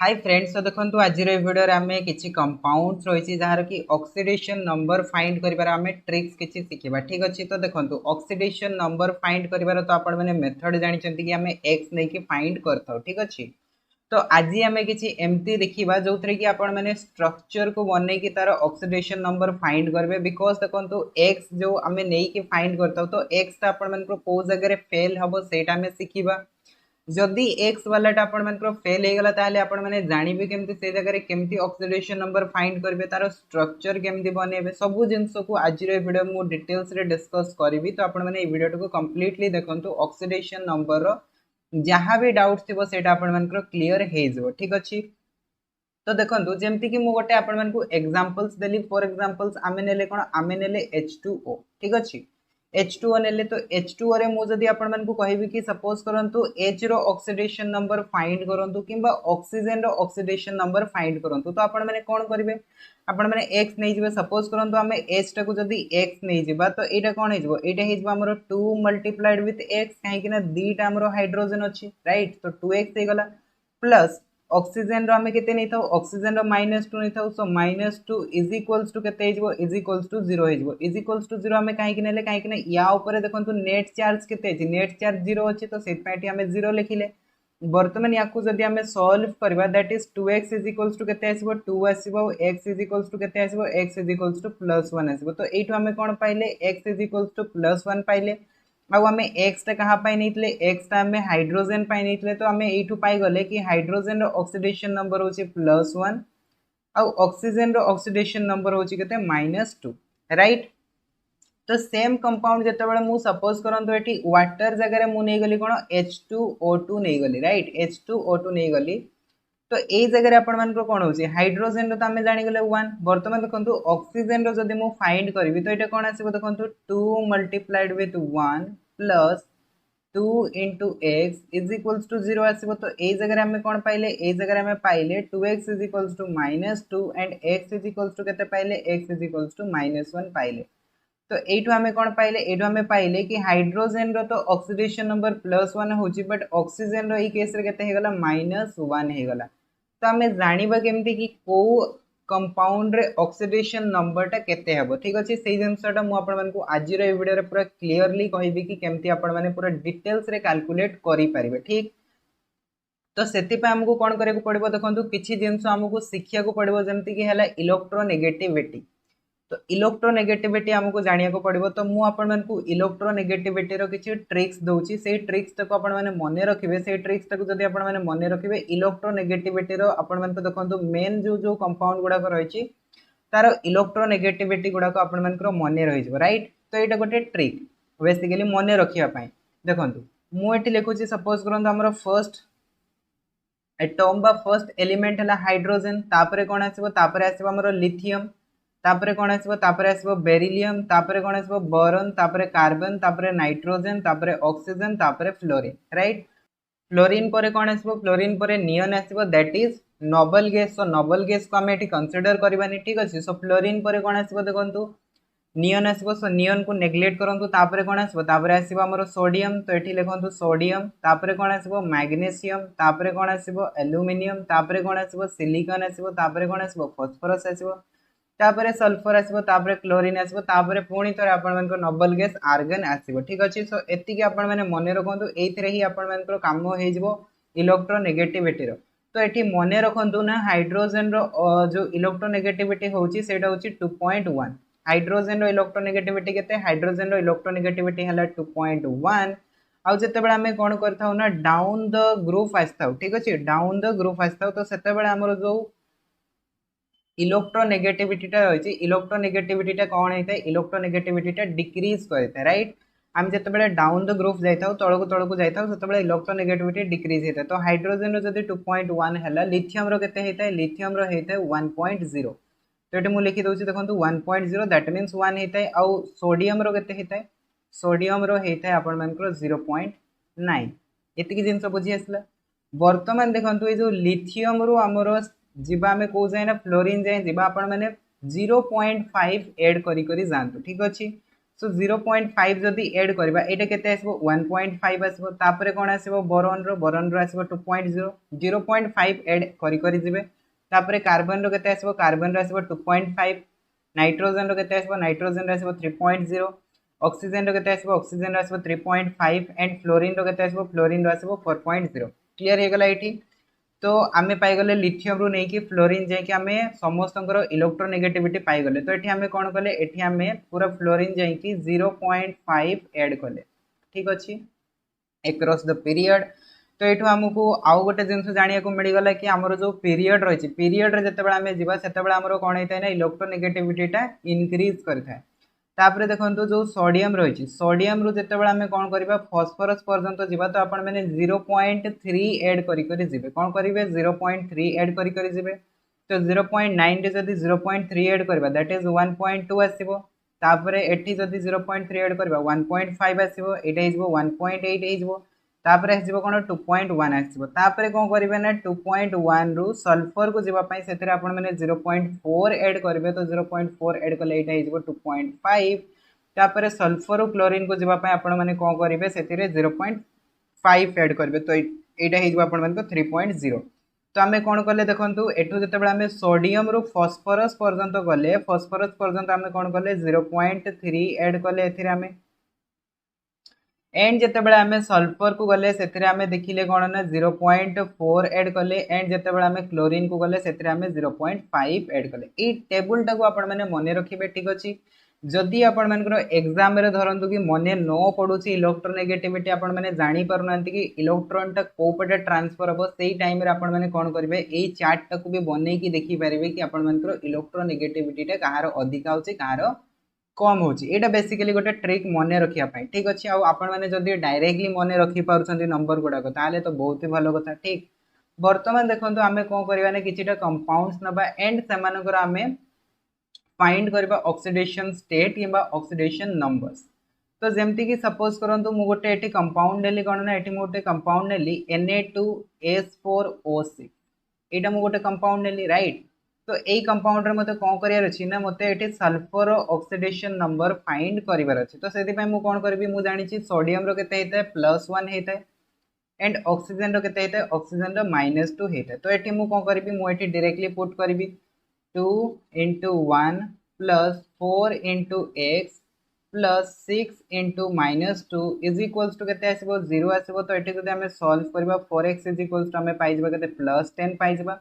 Hi friends, तो देखो आज भिडियो आम किसी कंपाउंड्स रही जार कि ऑक्सीडेशन नंबर फाइंड कर आम ट्रिक्स किसी शिखा। ठीक अच्छे, तो देखो ऑक्सीडेशन नंबर फाइंड कर तो आपण मैंने मेथड जानते कि आम एक्स नहीं फाइंड कर। ठीक अच्छे, तो आज आम किसी एमती देखा जो थे कि आपण मैंने स्ट्रक्चर को बनई कि तार ऑक्सीडेशन नंबर फाइंड करेंगे। बिकज देखो एक्स जो आम नहीं फाइंड कर तो एक्स आपण कौ जगह फेल हम से शिखा। जदि एक्स वालाटा आपण फेल हो गला ताले आपण माने जानिबे केमती से जगह केमती ऑक्सीडेशन नंबर फाइंड करेंगे, तार स्ट्रक्चर केमती बनेबे सब जिनस को आज वीडियो मु डिटेल्स रे डिस्कस करी। तो आपण माने वीडियो को कंप्लीटली देखंतु, ऑक्सीडेशन नंबर जहाँ भी डाउट थी सेटा आपण मानकर क्लियर हो जाए। ठीक अच्छे, तो देखो जमती कि मुझे गोटे आपण मानकु एग्जांपल्स देली। फॉर एग्जांपल्स आमे नेले कोन, आमे नेले H2O। ठीक अच्छे, H2O नेले तो H2O रे मु जदी आपण मानकु कहबी कि सपोज करंतु H रो ऑक्सीडेशन नंबर फाइंड करंतु किंबा ऑक्सीजन रो ऑक्सीडेशन नंबर फाइंड करंतु, तो आपण माने कोन करिवे, आपण माने x नै जिवे। सपोज करंतु आमे H टाकू जदी x नै जिबा तो एटा कोन हे जिवो, एटा हे जिवो हमरो 2 मल्टीप्लाइड विथ x, काहे कि ना दीटा हमरो हाइड्रोजन अछि, राइट। तो 2x हे गला प्लस ऑक्सीजन रो आमे केते नै थाउ, ऑक्सीजन रो -2 नै थाउ। सो -2 इज इक्वल्स टू केते हेजबो, इज इक्वल्स टू 0 हेजबो। इज इक्वल्स टू 0 आमे काहे कि नेले, काहे कि ना या ऊपर देखंतु नेट चार्ज केते अछि, नेट चार्ज 0 अछि, तो सेत पाटी आमे 0 लिखिले। वर्तमान याकू जदी आमे सॉल्व करबा, that is 2x is equals to केते आसीबो, 2 आसीबो। x इज इक्वल्स टू केते आसीबो, x इज इक्वल्स टू +1 आसीबो। तो एठो आमे कोन पाइले, x इज इक्वल्स टू +1 पाइले। आउ आमे x टा कहा पाई नैतले, x टा आमे हाइड्रोजन पाई नैतले। तो आमे एठू पाई गले कि हाइड्रोजन रो ऑक्सीडेशन नंबर होची +1 आउ ऑक्सीजन रो ऑक्सीडेशन नंबर होची केते -2, राइट। तो सेम कंपाउंड जते बेले मु सपोज करंतो एठी वाटर जगह रे मु नै गली कोन, H2O2 नै गली, राइट। H2O2 नै गली तो ए जगह आपण मान कोन होची, हाइड्रोजन रो तो आमे जानि गले 1। वर्तमान देखंतु ऑक्सीजन रो जदी मु फाइंड करबी तो एटा कोन आसीबो, देखंतु 2 multiplied with 1 plus 2 into x is equals to 0 आसीबो। तो ए जगह आमे कोन पाइले, ए जगह आमे पाइले 2x is equals to -2 and x is equals to केते पाइले, x इज इक्वल्स टू -1 पाइले। तो एठू आमे कोन पाइले, एठू आमे पाइले कि हाइड्रोजन रो तो ऑक्सीडेशन नंबर +1 होची, बट ऑक्सीजन रो ई केस रे केते हे गला, -1 हे गला। तो आमे जानिबा केमती कि को कंपाउंड रे ऑक्सीडेशन नंबर टा केते हेबो। ठीक अछि, सेही जिंसटा मु आपण मानकु आज रे वीडियो रे पूरा क्लियरली कहबी कि केमती आपण माने पूरा डिटेल्स रे कैलकुलेट करि पारिबे। ठीक, तो सेति पे हमकु कोन करे को पड़िबो, देखंतु किछि जिंस हमकु शिखिया को पड़िबो, जेमती कि हला इलेक्ट्रोनेगेटिविटी। तो इलेक्ट्रोनेगेटिविटी हमको जानिया को पड़िबो। तो मु आपण मानकु इलेक्ट्रोनेगेटिविटी रो किछि ट्रिक्स दउची, सेही ट्रिक्स तक आपण माने मने रखिबे। सेही ट्रिक्स तक जदि आपण माने मने रखिबे, इलेक्ट्रोनेगेटिविटी रो आपण मानकु देखंतु मेन जो कंपाउंड गुडा को रहिछि तार इलेक्ट्रोनेगेटिविटी गुडा को आपण मानकर मने रहि जबो, राइट। तो एटा गोटे ट्रिक बेसिकली मने रखिया पई। देखंतु मु एठी लिखुची, सपोज करंतु हमरो फर्स्ट एटम बा फर्स्ट एलिमेंट हला हाइड्रोजन, तापरे कोन आसीबो, तापरे आसीबो हमरो लिथियम, तापरे कोन आसीबो, तापरे आसीबो बेरिलियम, तापरे कोन आसीबो बोरॉन, तापरे कार्बन, तापरे नाइट्रोजन, तापरे ऑक्सीजन, तापरे फ्लोरीन, राइट। फ्लोरीन परे कोन आसीबो, फ्लोरीन परे नियन आसीबो, that is noble gas. So noble gas को हम एठी कंसीडर करबानी। ठीक अछि, सो फ्लोरीन परे कोन आसीबो, देखंतु नियन आसीबो। सो नियन को नेग्लेक्ट करंतु, तापरे कोन आसीबो, तापरे आसीबो हमरो सोडियम। तो एठी लिखंतु सोडियम, तापरे कोन आसीबो मैग्नीशियम, तापरे कोन आसीबो एल्युमिनियम, तापरे कोन आसीबो सिलिकॉन आसीबो, तापरे कोन आसीबो फास्फोरस आसीबो, तापरे सल्फर आसीबो, तापरे क्लोरीन आसीबो, तापरे पुणी थरे आपण मानकर नोबल गैस आर्गन आसीबो। ठीक अछि, सो एति के आपण माने मने रखंतु, एथिरे ही आपण मानकर काम हो जिवो इलेक्ट्रोनेगेटिविटी रो। तो एठी मने रखंतु ना, हाइड्रोजन रो जो इलेक्ट्रोनेगेटिविटी होची सेटा होची 2.1। हाइड्रोजन रो इलेक्ट्रोनेगेटिविटी केते, हाइड्रोजन रो इलेक्ट्रोनेगेटिविटी हला 2.1। आउ जते बेला हमें कोन करथाउ ना, डाउन द ग्रुप आस्थाउ। ठीक अछि, डाउन द ग्रुप आस्थाउ। तो सेते बेला हमरो जो इलेक्ट्रोनेगेटिविटी रही, इलेक्ट्रोनेगेटिविटी कौन होता है, इलेक्ट्रोनेगेटिविटी डिक्रीज करता है, राइट। आम जिते बड़े डाउन द ग्रुप जाता तलक जाता से इलेक्ट्रोनेगेटिविटी डिक्रीज होता है। तो हाइड्रोजन रो 2.1 है, लिथियम रो केते होता है, लिथियम रो होता है 1.0। तो ये मुझे लिखी दूसरी, देखो 1.0 दैट मीन्स 1 होता है। आउ सोडियम रो केते होता है, सोडियम रो होता है आपण मानकर 0.9। एतिकी जिनस बुझी आसला। वर्तमान देखो ये जो लिथियम रो आमर जीवा आमे को जाए ना, फ्लोरीन जाए जीवा, आपण माने 0.5 ऐड करी करी जानतु। ठीक अछि, सो 0.5 जदि ऐड करबा एटा केते आसबो 1.5 आसबो तापरे कोन आसबो बोरॉन रो आसबो 2.0 0.5 ऐड करी करी जिवे तापरे कार्बन रो केते आसबो कार्बन रो आसबो 2.5 नाइट्रोजन रो केते आसबो नाइट्रोजन रो आसबो 3.0 ऑक्सीजन रो केते आसबो ऑक्सीजन रो आसबो 3.5 एंड फ्लोरीन रो केते आसबो फ्लोरीन रो आसबो 4.0 क्लियर हे गला एठी तो आमे पाई गले लिथियम रू नहीं कि फ्लोरीन जे कि आमे समस्त इलेक्ट्रोनेगेटिविटी पाई गले तो एठी आमे कोन कले एठी आमे पूरा फ्लोरीन जे कि 0.5 ऐड कले ठीक अछि अक्रॉस द पीरियड तो एठू हमकु आउ गोटे जिंस जानिया को मिल गला कि हमरो जो पीरियड रही पीरियड रे जते बेला आमे जीवा सेते बेला हमरो कोन हेतै ना इलेक्ट्रोनेगेटिविटीटा इंक्रीज करथाय तापरे देखंतु जो सोडियम रही सोडियम रु जते बेला हमें कोन करबा फास्फोरस पर्यंत जीवा तो आपण माने 0.3 ऐड करी करी जिवे कोन करिवे 0.3 ऐड करी करी जिवे तो 0.9 रे जदी 0.3 ऐड करबा दैट इज 1.2 आसीबो तापरे एठी जदी 0.3 ऐड करबा 1.5 आसीबो एटा इजबो 1.8 इजबो तापरे आसीबो कोन 2.1 आसीबो तापरे कोन करिवे ना 2.1 रु सल्फर को जीवा पई सेतरे आपण माने 0.4 ऐड करबे तो 0.4 ऐड कले एटा इजबो 2.5 तापरे सल्फर क्लोरीन को जीवा पई आपण माने कोन करिवे सेतिरे 0.5 ऐड करबे तो एटा हिजबो आपण माने को 3.0 तो आमे कोन कले देखंतु एठु जते बेला आमे सोडियम रु फास्फोरस पर्यंत गले फास्फोरस पर्यंत आमे कोन कले 0.3 ऐड कले एथिरे आमे एंड जते बेला आमे सल्फर को गले सेथिरे आमे देखिले कोन ना 0.4 ऐड कले एंड जते बेला आमे क्लोरीन को गले सेथिरे आमे 0.5 ऐड कले ए टेबल टा को आपण माने मने रखिबे ठीक अछि जदि आपण मानकर एग्जाम रे धरंतु कि मने न पडुची इलेक्ट्रोनेगेटिविटी आपण माने जानि पारुनांती कि इलेक्ट्रॉन टा कोपटे ट्रांसफर हबो सेही टाइम रे आपण माने कोन करबे एई चार्ट टा को भी बनै कि देखि परिबे कि आपण मानकर इलेक्ट्रोनेगेटिविटी टा कहार अधिक होची कहार कम होची एटा बेसिकली गोटे ट्रिक मने रखिया पई ठीक अछि आ आपण माने जदि डायरेक्टली मने रखि पारुछंती नंबर गुडा को ताले तो बहुत ही भलो कथा ठीक वर्तमान देखंतु आमे कोन करबा ने किछिटा कंपाउंड्स नबा एंड समानकर आमे फाइंड करबा ऑक्सीडेशन स्टेट किबा ऑक्सीडेशन नंबर्स तो जेमती कि सपोज करंतु मु गोटे एटी कंपाउंड नेली कोन ना एटी मु गोटे कंपाउंड नेली Na2S4O6 एटा मु गोटे कंपाउंड नेली राइट तो एई कंपाउंड रे मते कोन करियार अछि ना मते एटी सल्फर ऑक्सीडेशन नंबर फाइंड करिवार अछि तो सेति पय मु कोन करबी मु जानि छि सोडियम रो केते हेतै +1 हेतै एंड ऑक्सीजन रो केते हेतै ऑक्सीजन रो -2 हेतै तो एटी मु कोन करबी मु एटी डायरेक्टली पुट करबी 2 into 1 plus 4 into x plus 6 into -2 is equals to केते आसीबो 0 आसीबो तो एठी जदि हमें सॉल्व करबा 4x is equals to हमें पाइ जबा केते +10 पाइ जबा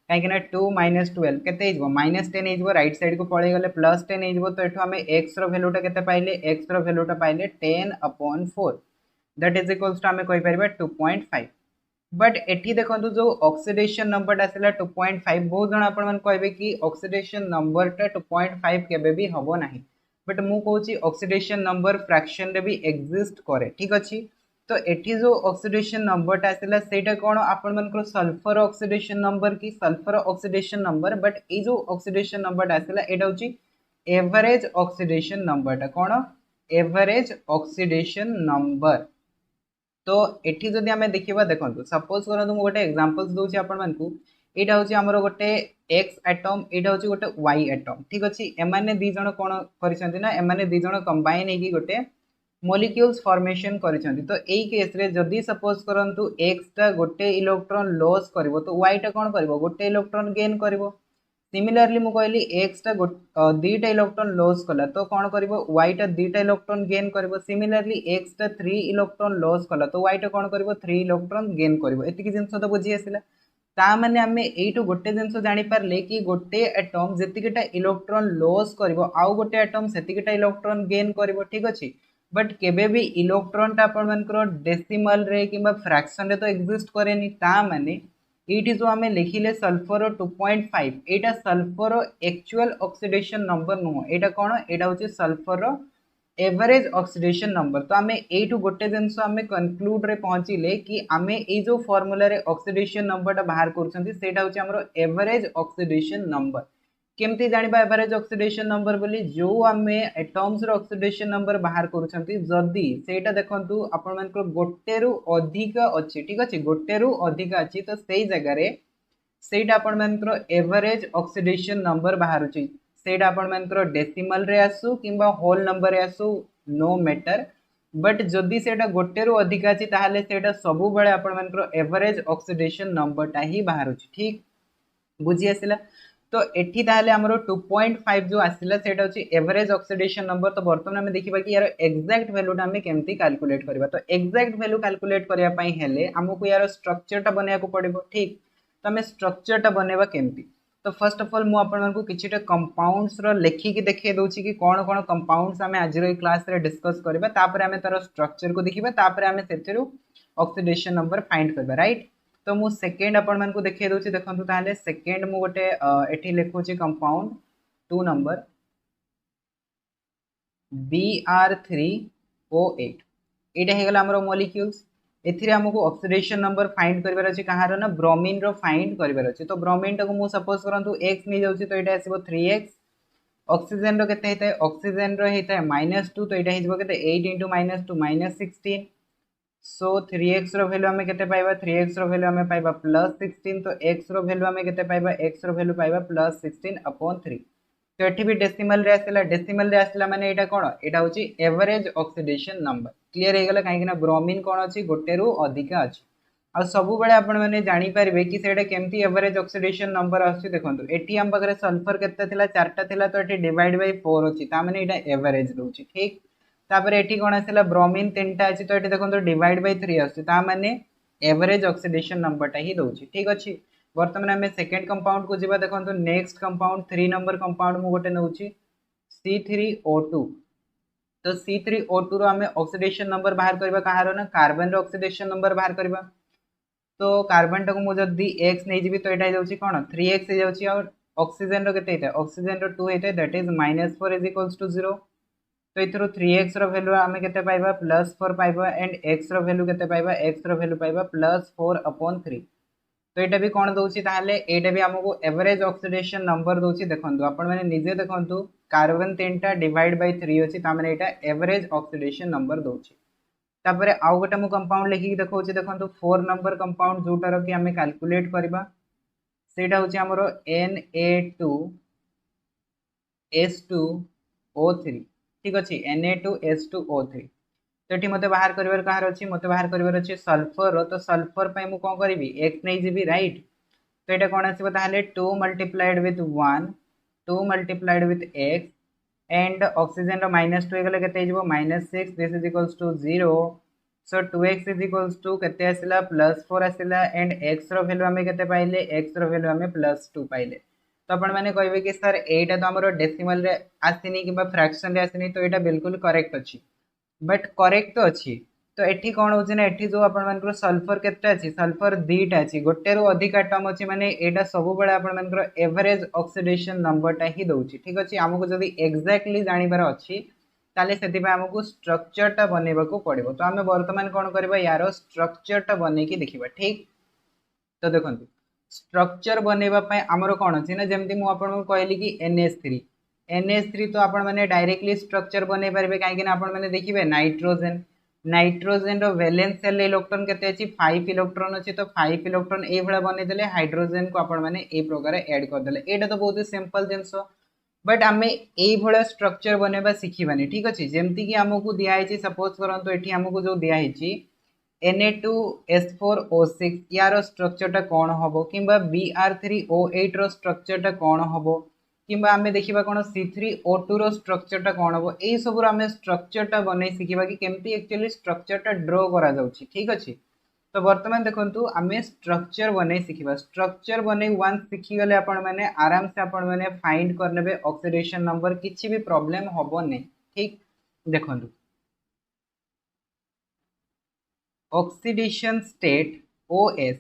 काहे कि ना 2 - 12 केते इजबो -10 इजबो राइट साइड को पळे गले +10 इजबो तो एठो हमें x रो वैल्यूटा केते पाइले x रो वैल्यूटा पाइले 10/4 दैट इज इक्वल्स टू हमें कहि परिबा 2.5 बट एठी देखंतु जो ऑक्सीडेशन नंबर आसिला 2.5 बहुत जण आपण मन कहबे कि ऑक्सीडेशन नंबर टा 2.5 केबे भी हबो नाही बट मु कहूची ऑक्सीडेशन नंबर फ्रैक्शन रे भी एग्जिस्ट करे ठीक अछि तो एठी जो ऑक्सीडेशन नंबर टा आसिला सेटा कोन आपण मन को सल्फर ऑक्सीडेशन नंबर की सल्फर ऑक्सीडेशन नंबर बट ए जो ऑक्सीडेशन नंबर आसिला एटा होची एवरेज ऑक्सीडेशन नंबर टा कोन एवरेज ऑक्सीडेशन नंबर तो एठी जदि हमें देखिबा देखंतु सपोज करंतु मु गोटे एग्जांपल्स दोछि आपण मानकु एटा होछि हमरो गोटे x एटम एटा होछि गोटे y एटम ठीक अछि एमाने दी जण कोन करिसंती ना एमाने दी जण कंबाइन हेकी गोटे मॉलिक्यूल्स फॉर्मेशन करिसंती तो एई केस रे जदि सपोज करंतु x टा गोटे इलेक्ट्रॉन लॉस करबो तो y टा कोन करबो गोटे इलेक्ट्रॉन गेन करबो सिमिलरली मु कहली x टा दीटा इलेक्ट्रॉन लॉस कला तो कोन करबो y टा दीटा इलेक्ट्रॉन गेन करबो सिमिलरली x टा 3 इलेक्ट्रॉन लॉस कला तो y टा कोन करबो 3 इलेक्ट्रॉन गेन करबो एति कि जिंस तो बुझी आसिला ता माने हमें एइटो गोटे जिंस जानि पारले कि गोटे एटम जेतिकिटा इलेक्ट्रॉन लॉस करबो आउ गोटे एटम सेतिकिटा इलेक्ट्रॉन गेन करबो ठीक अछि बट केबे भी इलेक्ट्रॉन टा आपण मानकर डेसिमल रे किबा फ्रैक्शन रे तो एग्जिस्ट करेनी ता माने एटी जो हमें लिखिले सल्फर 2.5 एटा सल्फर एक्चुअल ऑक्सीडेशन नंबर नुह एटा कोन एटा होची सल्फर एवरेज ऑक्सीडेशन नंबर तो हमें एटू गोटे जिंस हमें कंक्लूड रे पहुंचीले कि हमें ए जो फार्मूला रे ऑक्सीडेशन नंबर टा बाहर करछंती सेटा होची हमरो एवरेज ऑक्सीडेशन नंबर केमती जानिबा एवरेज ऑक्सीडेशन नंबर बोली जो हमें एटम्स रो ऑक्सीडेशन नंबर बाहर करछंती जदी सेटा देखंतु आपण मानकर गोटे रु अधिक अछि ठीक अछि गोटे रु अधिक अछि तो सेही जगह रे सेटा आपण मानकर एवरेज ऑक्सीडेशन नंबर बाहर अछि सेटा आपण मानकर डेसिमल रे आसु किंबा होल नंबर रे आसु नो मैटर बट जदि सेटा गोटे रु अधिक अछि ताहाले सेटा सबु बेले आपण मानकर एवरेज ऑक्सीडेशन नंबरटा ही बाहर ठीक बुझी आसिला तो एठी ताहाले हमरो 2.5 जो आसिला सेटा होची एवरेज ऑक्सीडेशन नंबर तो वर्तमान हमें देखिबा कि यार एग्जैक्ट वैल्यूटा हमें केमती कैलकुलेट करबा तो एग्जैक्ट वैल्यू कैलकुलेट करिया पई हेले हमकु यार स्ट्रक्चरटा बनेया को पड़िबो ठीक तो हमें स्ट्रक्चरटा बनेबा केमती तो फर्स्ट ऑफ ऑल मु आपण मानकु किछिटा कंपाउंड्स रो लेखि कि देखे दोची कि कोन कोन कंपाउंड्स हमें आज रो क्लास रे डिस्कस करबा तापर हमें तार स्ट्रक्चर को देखिबा तापर हमें सेथिरु ऑक्सीडेशन नंबर फाइंड करबा राइट तो मु सेकेंड आपण मानकु देखे दोची देखंतु ताले सेकेंड मु गोटे एठी लेखुची कंपाउंड 2 नंबर Br3O8 एटा हे गला हमरो मॉलिक्यूल्स एथिरे हमकु ऑक्सीडेशन नंबर फाइंड करबार अछि कहार ना ब्रोमीन रो फाइंड करबार अछि तो ब्रोमीन टाको मु सपोज करंतु x नै जाउची तो एटा आसीबो 3x ऑक्सीजन रो केते हेतै ऑक्सीजन रो हेतै -2 तो एटा हिजबो केते 8 * -2 -16 सो 3x रो वैल्यू हमें केते पाइबा 3x रो वैल्यू हमें पाइबा +16 तो x रो वैल्यू हमें केते पाइबा x रो वैल्यू पाइबा +16/3 तो एठी भी डेसिमल रे आसला माने एटा कोन एटा होची एवरेज ऑक्सीडेशन नंबर क्लियर हे गेला काहे कि ना ब्रोमीन कोन अछि गोटे रु अधिक अछि आ सब बेले आपण माने जानि पारबे कि सेटा केमती एवरेज ऑक्सीडेशन नंबर अछि देखंतु एठी हम बगरे सल्फर केते थिला 4टा थिला तो एठी डिवाइड बाय 4 अछि ता माने एटा एवरेज रहउची ठीक तापर एठी कोन आसिला ब्रोमीन 3टा अछि तो एठी देखंतु डिवाइड बाय 3 अछि ता माने एवरेज ऑक्सीडेशन नंबर ता ही दोची ठीक अछि वर्तमान हमें सेकंड कंपाउंड को जिबा देखंतु नेक्स्ट कंपाउंड 3 नंबर कंपाउंड मु गोटे नउची C3O2 तो C3O2 रो हमें ऑक्सीडेशन नंबर बाहर करबा कहारो ना कार्बन रो ऑक्सीडेशन नंबर बाहर करबा तो कार्बन टाको मु जदी x नै जिबी तो एटा जाउची कोन 3x हे जाउची और ऑक्सीजन रो केते हेतै ऑक्सीजन रो 2 हेतै दैट इज -4 = 0 तो इथरो 3x रो वैल्यू हमें केते पाइबा +4 पाइबा एंड x रो वैल्यू केते पाइबा x रो वैल्यू पाइबा +4/3 तो एटा भी कोन दोची ताहले एटा भी हमको एवरेज ऑक्सीडेशन नंबर दोची देखंतु आपण माने निजे देखंतु कार्बन 3टा डिवाइड बाय 3 अछि ता माने एटा एवरेज ऑक्सीडेशन नंबर दोची तापरे आउ गोटे मु कंपाउंड लेखि देखौची देखंतु 4 नंबर कंपाउंड जोटा रो कि हमें कैलकुलेट करबा सेटा होची हमरो Na2S2O3 ठीक अछि Na2S2O3 तो एठी मते बाहर करबार कहार अछि मते बाहर करबार अछि सल्फर तो सल्फर पय मु कोन करबी x नै जिबी राइट तो एटा कोन आसीबो ताहाले 2 multiplied with 1 2 multiplied with x and oxygen रो -2 हेगले केते हिजबो -6 this is equals to 0 so 2x is equals to केते आसिला +4 आसिला एंड x रो वैल्यू हमें केते पाइले x रो वैल्यू हमें +2 पाइले तो आपण माने कहबे कि सर एटा तो हमरो डेसिमल रे आसिनी किबा फ्रैक्शन रे आसिनी तो एटा बिल्कुल करेक्ट अछि बट करेक्ट तो अच्छी तो एठी कौन होची ना एठी जो आपण मानकर सल्फर केते अछि सल्फर दीटा अछि गोटे रो अधिक एटम अछि माने एटा सब बेले आपण मानकर एवरेज ऑक्सीडेशन नंबरटा ही दोची ठीक अछि हमको जदी एग्जैक्टली जानिबार अछि ताले सेति बा हमको स्ट्रक्चरटा बनेबा को पड़िबो तो हमें वर्तमान कोन करबा यारो स्ट्रक्चरटा बने की देखिबा ठीक तो देखंतु स्ट्रक्चर बनेबा पय हमरो कोन अछि ना जेमति मु आपण को कहली कि NH3 तो आपण माने डायरेक्टली स्ट्रक्चर बने परबे काहे कि ना आपण माने देखिबे नाइट्रोजन रो वैलेंस शेल इलेक्ट्रॉन केते अछि 5 इलेक्ट्रॉन अछि तो 5 इलेक्ट्रॉन ए भला बने देले हाइड्रोजन को आपण माने ए प्रकार ऐड कर देले एटा तो बहुत ही सिंपल जिंसो बट हमें ए भला स्ट्रक्चर बनेबा सिखिबानी ठीक अछि जेमति कि हमकु दिया हिची सपोज करंतो एठी हमकु जो दिया हिची Na2S4O6 यार स्ट्रक्चर टा कोन हबो किबा Br3O8 रो स्ट्रक्चर टा कोन हबो किबा हमें देखिबा कोन C3O2 रो स्ट्रक्चर टा कोन हबो एई सब रो हमें स्ट्रक्चर टा बनै सिखिबा कि केमती एक्चुअली स्ट्रक्चर टा ड्रा करा जाउची ठीक अछि तो वर्तमान देखंतु हमें स्ट्रक्चर बनै सिखिबा स्ट्रक्चर बनै वन सिखि गले आपण माने आराम से आपण माने फाइंड करनेबे ऑक्सीडेशन नंबर किछि भी प्रॉब्लम हबो नै ठीक देखंतु oxidation state OS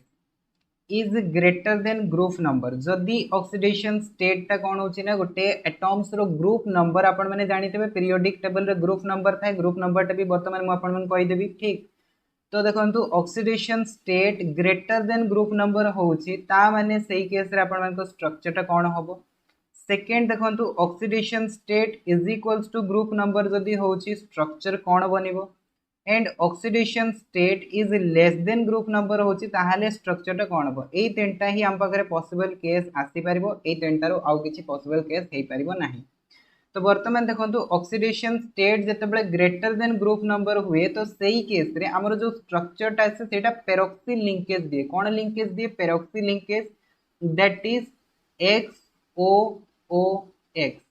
is greater than group number जदि ऑक्सीडेशन स्टेट टा कोन होची ना गोटे एटम्स रो ग्रुप नंबर आपण माने जानितेबे पीरियोडिक टेबल रे ग्रुप नंबर थाए ग्रुप नंबर टा भी वर्तमान मु आपण मन कहि देबी ठीक तो देखंतु oxidation state greater than group number होची ता माने सेही केस रे आपण मन को स्ट्रक्चर टा कोन हबो सेकंड देखंतु oxidation state is equals to group number जदि होची स्ट्रक्चर कोन बनिबो and oxidation state is less than group number होची ताहाले स्ट्रक्चरटा कोन हो एई तीनटा ही हम पाखरे पॉसिबल केस आसी परिबो एई तीनटा रो आउ किछि पॉसिबल केस हेई परिबो नाही। तो वर्तमान देखो ऑक्सीडेशन स्टेट जिते ग्रेटर देन ग्रुप नंबर हुए तो सही केस रे हमर जो स्ट्रक्चरटा आसे सेटा पेरोक्सी लिंकेज दिए कौन लिंकेज दिए peroxy linkage that is X O O X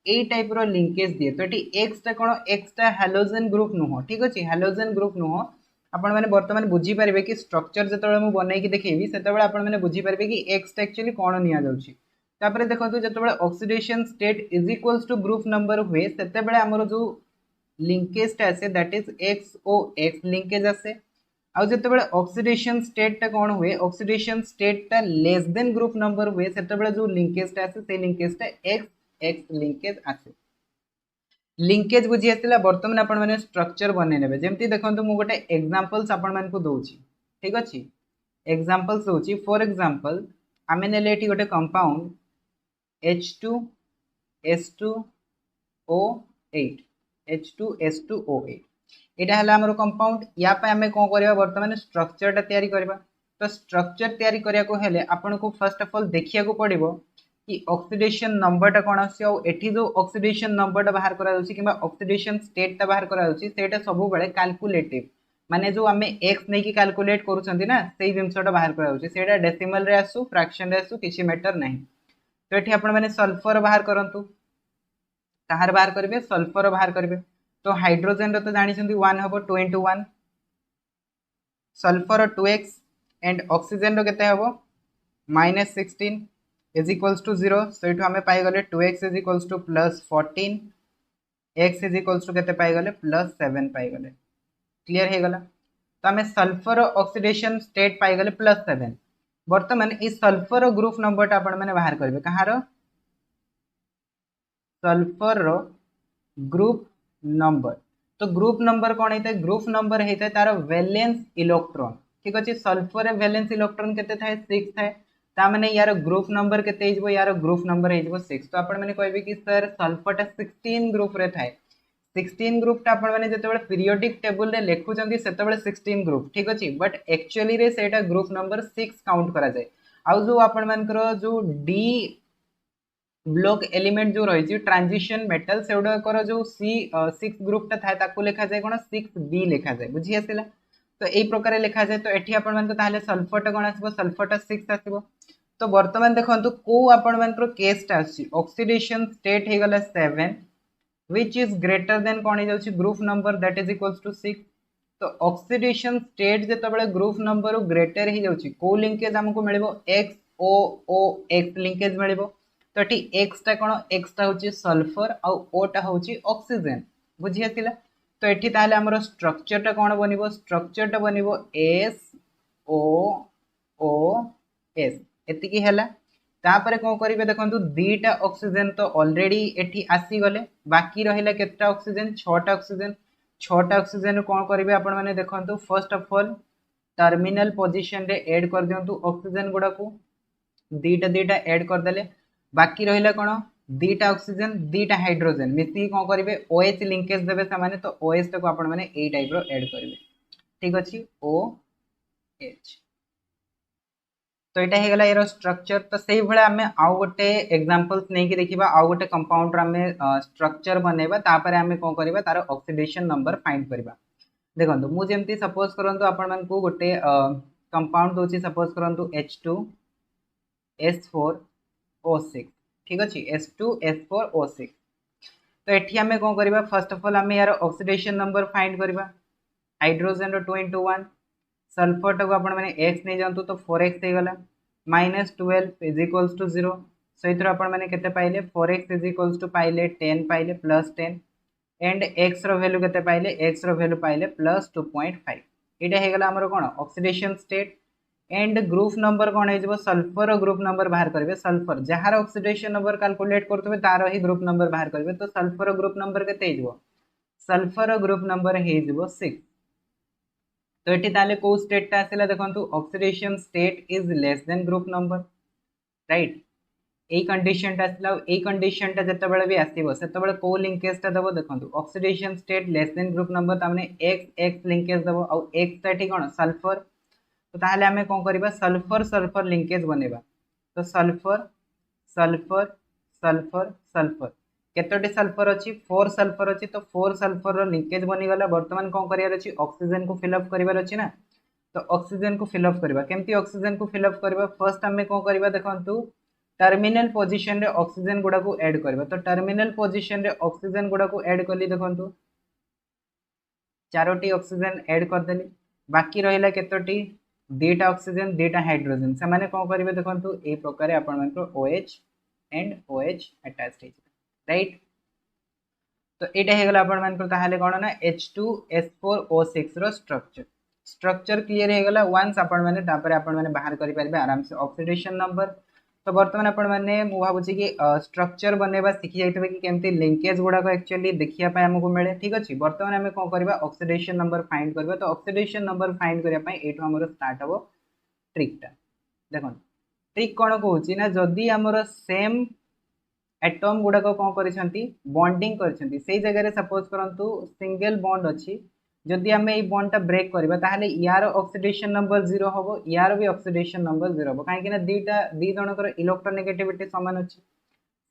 ए टाइप रो लिंकेज दिए तो एटी एक्स टा कोन एक्स टा हैलोजन ग्रुप नुह ठीक अछि हैलोजन ग्रुप नुह आपण माने वर्तमान बुझी पारिबे कि स्ट्रक्चर जतबे मु बनै कि देखेबी सेतबे आपण माने बुझी पारिबे कि एक्स टा एक्चुअली कोन निया जाउची तापर देखो जो oxidation state is equals to group number हुए से आमर जो लिंकेज आसे that is X O X linkage आसे आउ जो ऑक्सीडेशन स्टेट कौन हुए oxidation state less than group number हुए से जो लिंकेज आसे से लिंकेज एक्स एक्स लिंकेज आसे लिंकेज बुझी आसला बर्तमान आपण माने स्ट्रक्चर बनै नेबे जेमति देखंतु मु गोटे एग्जांपल्स आपण मान को दोउची ठीक अछि एग्जांपल्स दोउची फॉर एग्जांपल आमे नेले एठी गोटे कंपाउंड H2S2O8 H2S2O8 एटा हला हमर कंपाउंड या पे हमें कोन करबा वर्तमान स्ट्रक्चर ता तयारी करबा तो स्ट्रक्चर तयारी करिया को हेले आपन को फर्स्ट ऑफ ऑल देखिया को पड़िबो कि ऑक्सीडेशन नंबर ता कोन आसी और एठी जो ऑक्सीडेशन नंबर ता बाहर करा जाउची किबा ऑक्सीडेशन स्टेट ता बाहर करा जाउची सेटा सब बेले कैलकुलेटिव माने जो हमें x नै कि कैलकुलेट करूछंती ना सेही जिंसटा बाहर करा जाउची सेटा डेसिमल रे आसु फ्रैक्शन रे आसु किछि मैटर नाही तो ये आपण मैंने सल्फर बाहर करंतु कहार बाहर करेंगे सल्फर बाहर करेंगे तो हाइड्रोजन रो तो जानी 1 हम 2 into 1 sulphur 2x and oxygen रो केते हबो -16 इज इक्वल्स टू 0 सो इठो हमें पाई गले 2x is equals to +14 x is equals to केते पाई गले +7 पाई गले क्लियर हे गला तो हमें सल्फर ऑक्सीडेशन स्टेट पाई गले +7 वर्तमान इस सल्फर ग्रुप नंबर आपण मैंने बाहर करेंगे कहार सल्फर ग्रुप नंबर तो ग्रुप नंबर कौन होता है ग्रुप नंबर होता है तार वैलेंस इलेक्ट्रॉन ठीक अच्छे सल्फर वैलेंस इलेक्ट्रॉन केते थाए 6 थाए ता माने यार ग्रुप नंबर केते हिजबो यार ग्रुप नंबर हिजबो 6 तो आपण माने कहबे कि सर सल्फर टा 16 ग्रुप रे थाए 16 ग्रुप टा आपण माने जते पीरियोडिक टेबल रे लेखु चंदी सेते 16 ग्रुप ठीक अछि बट एक्चुअली रे सेटा ग्रुप नंबर 6 काउंट करा जाय आउ जो आपण मानकर जो डी ब्लॉक एलिमेंट जो रही ट्रांजिशन मेटल से जो सी 6 ग्रुप टा थाए ताकू लिखा जाए कोन 6b लिखा जाए बुझी आसिला तो एई प्रकार लिखा जाए तो एठी आपण मानकर ताले सल्फर टा कोन आसीबो सल्फर टा 6 आसीबो तो वर्तमान देखंतु को आपण मानकर केस टा आसी ऑक्सीडेशन स्टेट हे गला 7 which is greater than कौन हो group number that is equals to 6 तो ऑक्सीडेशन स्टेट जिते ग्रुप नंबर ग्रेटर हो जाउची को लिंकेज हमको मिलिबो X O O X linkage मिलिबो तो एटी एक्स टा कोन एक्स टा होची सल्फर आ ओ टा होची ऑक्सीजन बुझी आसिला तो एटी ताले हमर स्ट्रक्चर टा कोन बनिबो स्ट्रक्चर टा बनिबो एस ओ ओ एस एति की हैला तापर कौन करेंगे देखो दीटा ऑक्सीजन तो ऑलरेडी एठी आसी गले बाकी रहिला केतटा ऑक्सीजन 6टा ऑक्सीजन 6टा ऑक्सीजन कौन करेंगे आपण माने देखंतु first of all terminal position रे ऐड कर दियंतु ऑक्सीजन गुडा को दीटा दीटा ऐड कर देले बाकी रहिला कोन दीटा ऑक्सीजन दीटा हाइड्रोजन मिसी कौन करेंगे OH लिंकेज देबे सामाने तो OH को आपण माने ए टाइप रो ऐड करेंगे ठीक अछि OH तो यहाँ हो गला यार स्ट्रक्चर तो से भाई आम आउ गोटे एग्जांपल्स नहीं देखा आउ गोटे कंपाउंड आम स्ट्रक्चर बनैबा तापर आम कौन करबा तार ऑक्सीडेशन नंबर फाइंड करबा देखो मुझे सपोज करंतु आपण मन को गोटे कंपाउंड दोची सपोज करंतु H2S4O6 ठीक अछि H2S4O6 तो एठी आम कौन करबा फर्स्ट ऑफ ऑल आम यार ऑक्सीडेशन नंबर फाइंड करबा हाइड्रोजन रो 2 into 1 सल्फर टाक आपण माने x नै जानतु तो 4x हे गला -12 इज इक्वल्स टू 0 सो इथरो आपण माने केते पाइले 4x इज इक्वल्स टू पाइले 10 पाइले +10 एंड x रो वैल्यू केते पाइले x रो वैल्यू पाइले +2.5 एटा हे गला हमर कोन oxidation state and group number कोन हे जबो सल्फर ग्रुप नंबर बाहर करबे सल्फर जहार ऑक्सीडेशन नंबर कैलकुलेट करतबे तार ही ग्रुप नंबर बाहर करबे तो सल्फर ग्रुप नंबर केते हे जबो सल्फर ग्रुप नंबर हे जबो 6 तो ये ताले को स्टेट आसला देखंतु oxidation state is less than group number right এই কন্ডিশনটা আসলে এই কন্ডিশনটা যেতବେଳେ भी আসিবো সেতବେଳେ को লিঙ্কেজটা দেবো দেখন্তু oxidation state less than group number ता माने x x लिंकेज देबो आ x टा एठी कोन सल्फर तो ताहले हमें कोन करबा सल्फर सल्फर लिंकेज बनेबा तो सल्फर सल्फर सल्फर सल्फर केतोटी सल्फर अछि 4 सल्फर अछि तो 4 सल्फर रो लिंकेज बनि गला वर्तमान कोन करियार अछि ऑक्सीजन को फिल अप करिवार अछि ना तो ऑक्सीजन को फिल अप करबा केमती ऑक्सीजन को फिल अप करबा फर्स्ट हमें कोन करबा देखंतु टर्मिनल पोजीशन रे ऑक्सीजन गुडा को ऐड करबा तो टर्मिनल पोजीशन रे ऑक्सीजन गुडा को ऐड करली देखंतु चारोटी ऑक्सीजन ऐड कर देली बाकी रहिला केतोटी दीटा ऑक्सीजन दीटा हाइड्रोजन से माने कोन करबे देखंतु ए प्रकार आपण मानकर OH एंड OH अटैच्ड है राइट तो एटा हे गला आपण मानकर ताहाले कोन ना H2S4O6 रो स्ट्रक्चर स्ट्रक्चर क्लियर हे गला वंस आपण माने तापर आपण माने बाहर करि परबे आराम से ऑक्सीडेशन नंबर तो बर्तमान आपण माने मु भाबुची कि स्ट्रक्चर बनेबा सिखि जाइतबे कि केमती लिंकेज गुडा को एक्चुअली देखिया पाए हमको मिले ठीक अछि बर्तमान हमें कोन करबा ऑक्सीडेशन नंबर फाइंड करबा तो ऑक्सीडेशन नंबर फाइंड करिया पाए एठो हमर स्टार्ट हबो ट्रिकटा देखो ट्रिक कोन कहूची ना जदी हमर सेम एटम गुडा को कोन करिसंती बॉन्डिंग करिसंती सेही जगह रे सपोज करंतु सिंगल बॉन्ड अछि जदि हमें ये बॉन्ड टा ब्रेक करबा ताहले यार ऑक्सीडेशन नंबर 0 होबो यार भी ऑक्सीडेशन नंबर 0 होबो काहे कि ना दीटा दी जनकर इलेक्ट्रोनेगेटिविटी समान अछि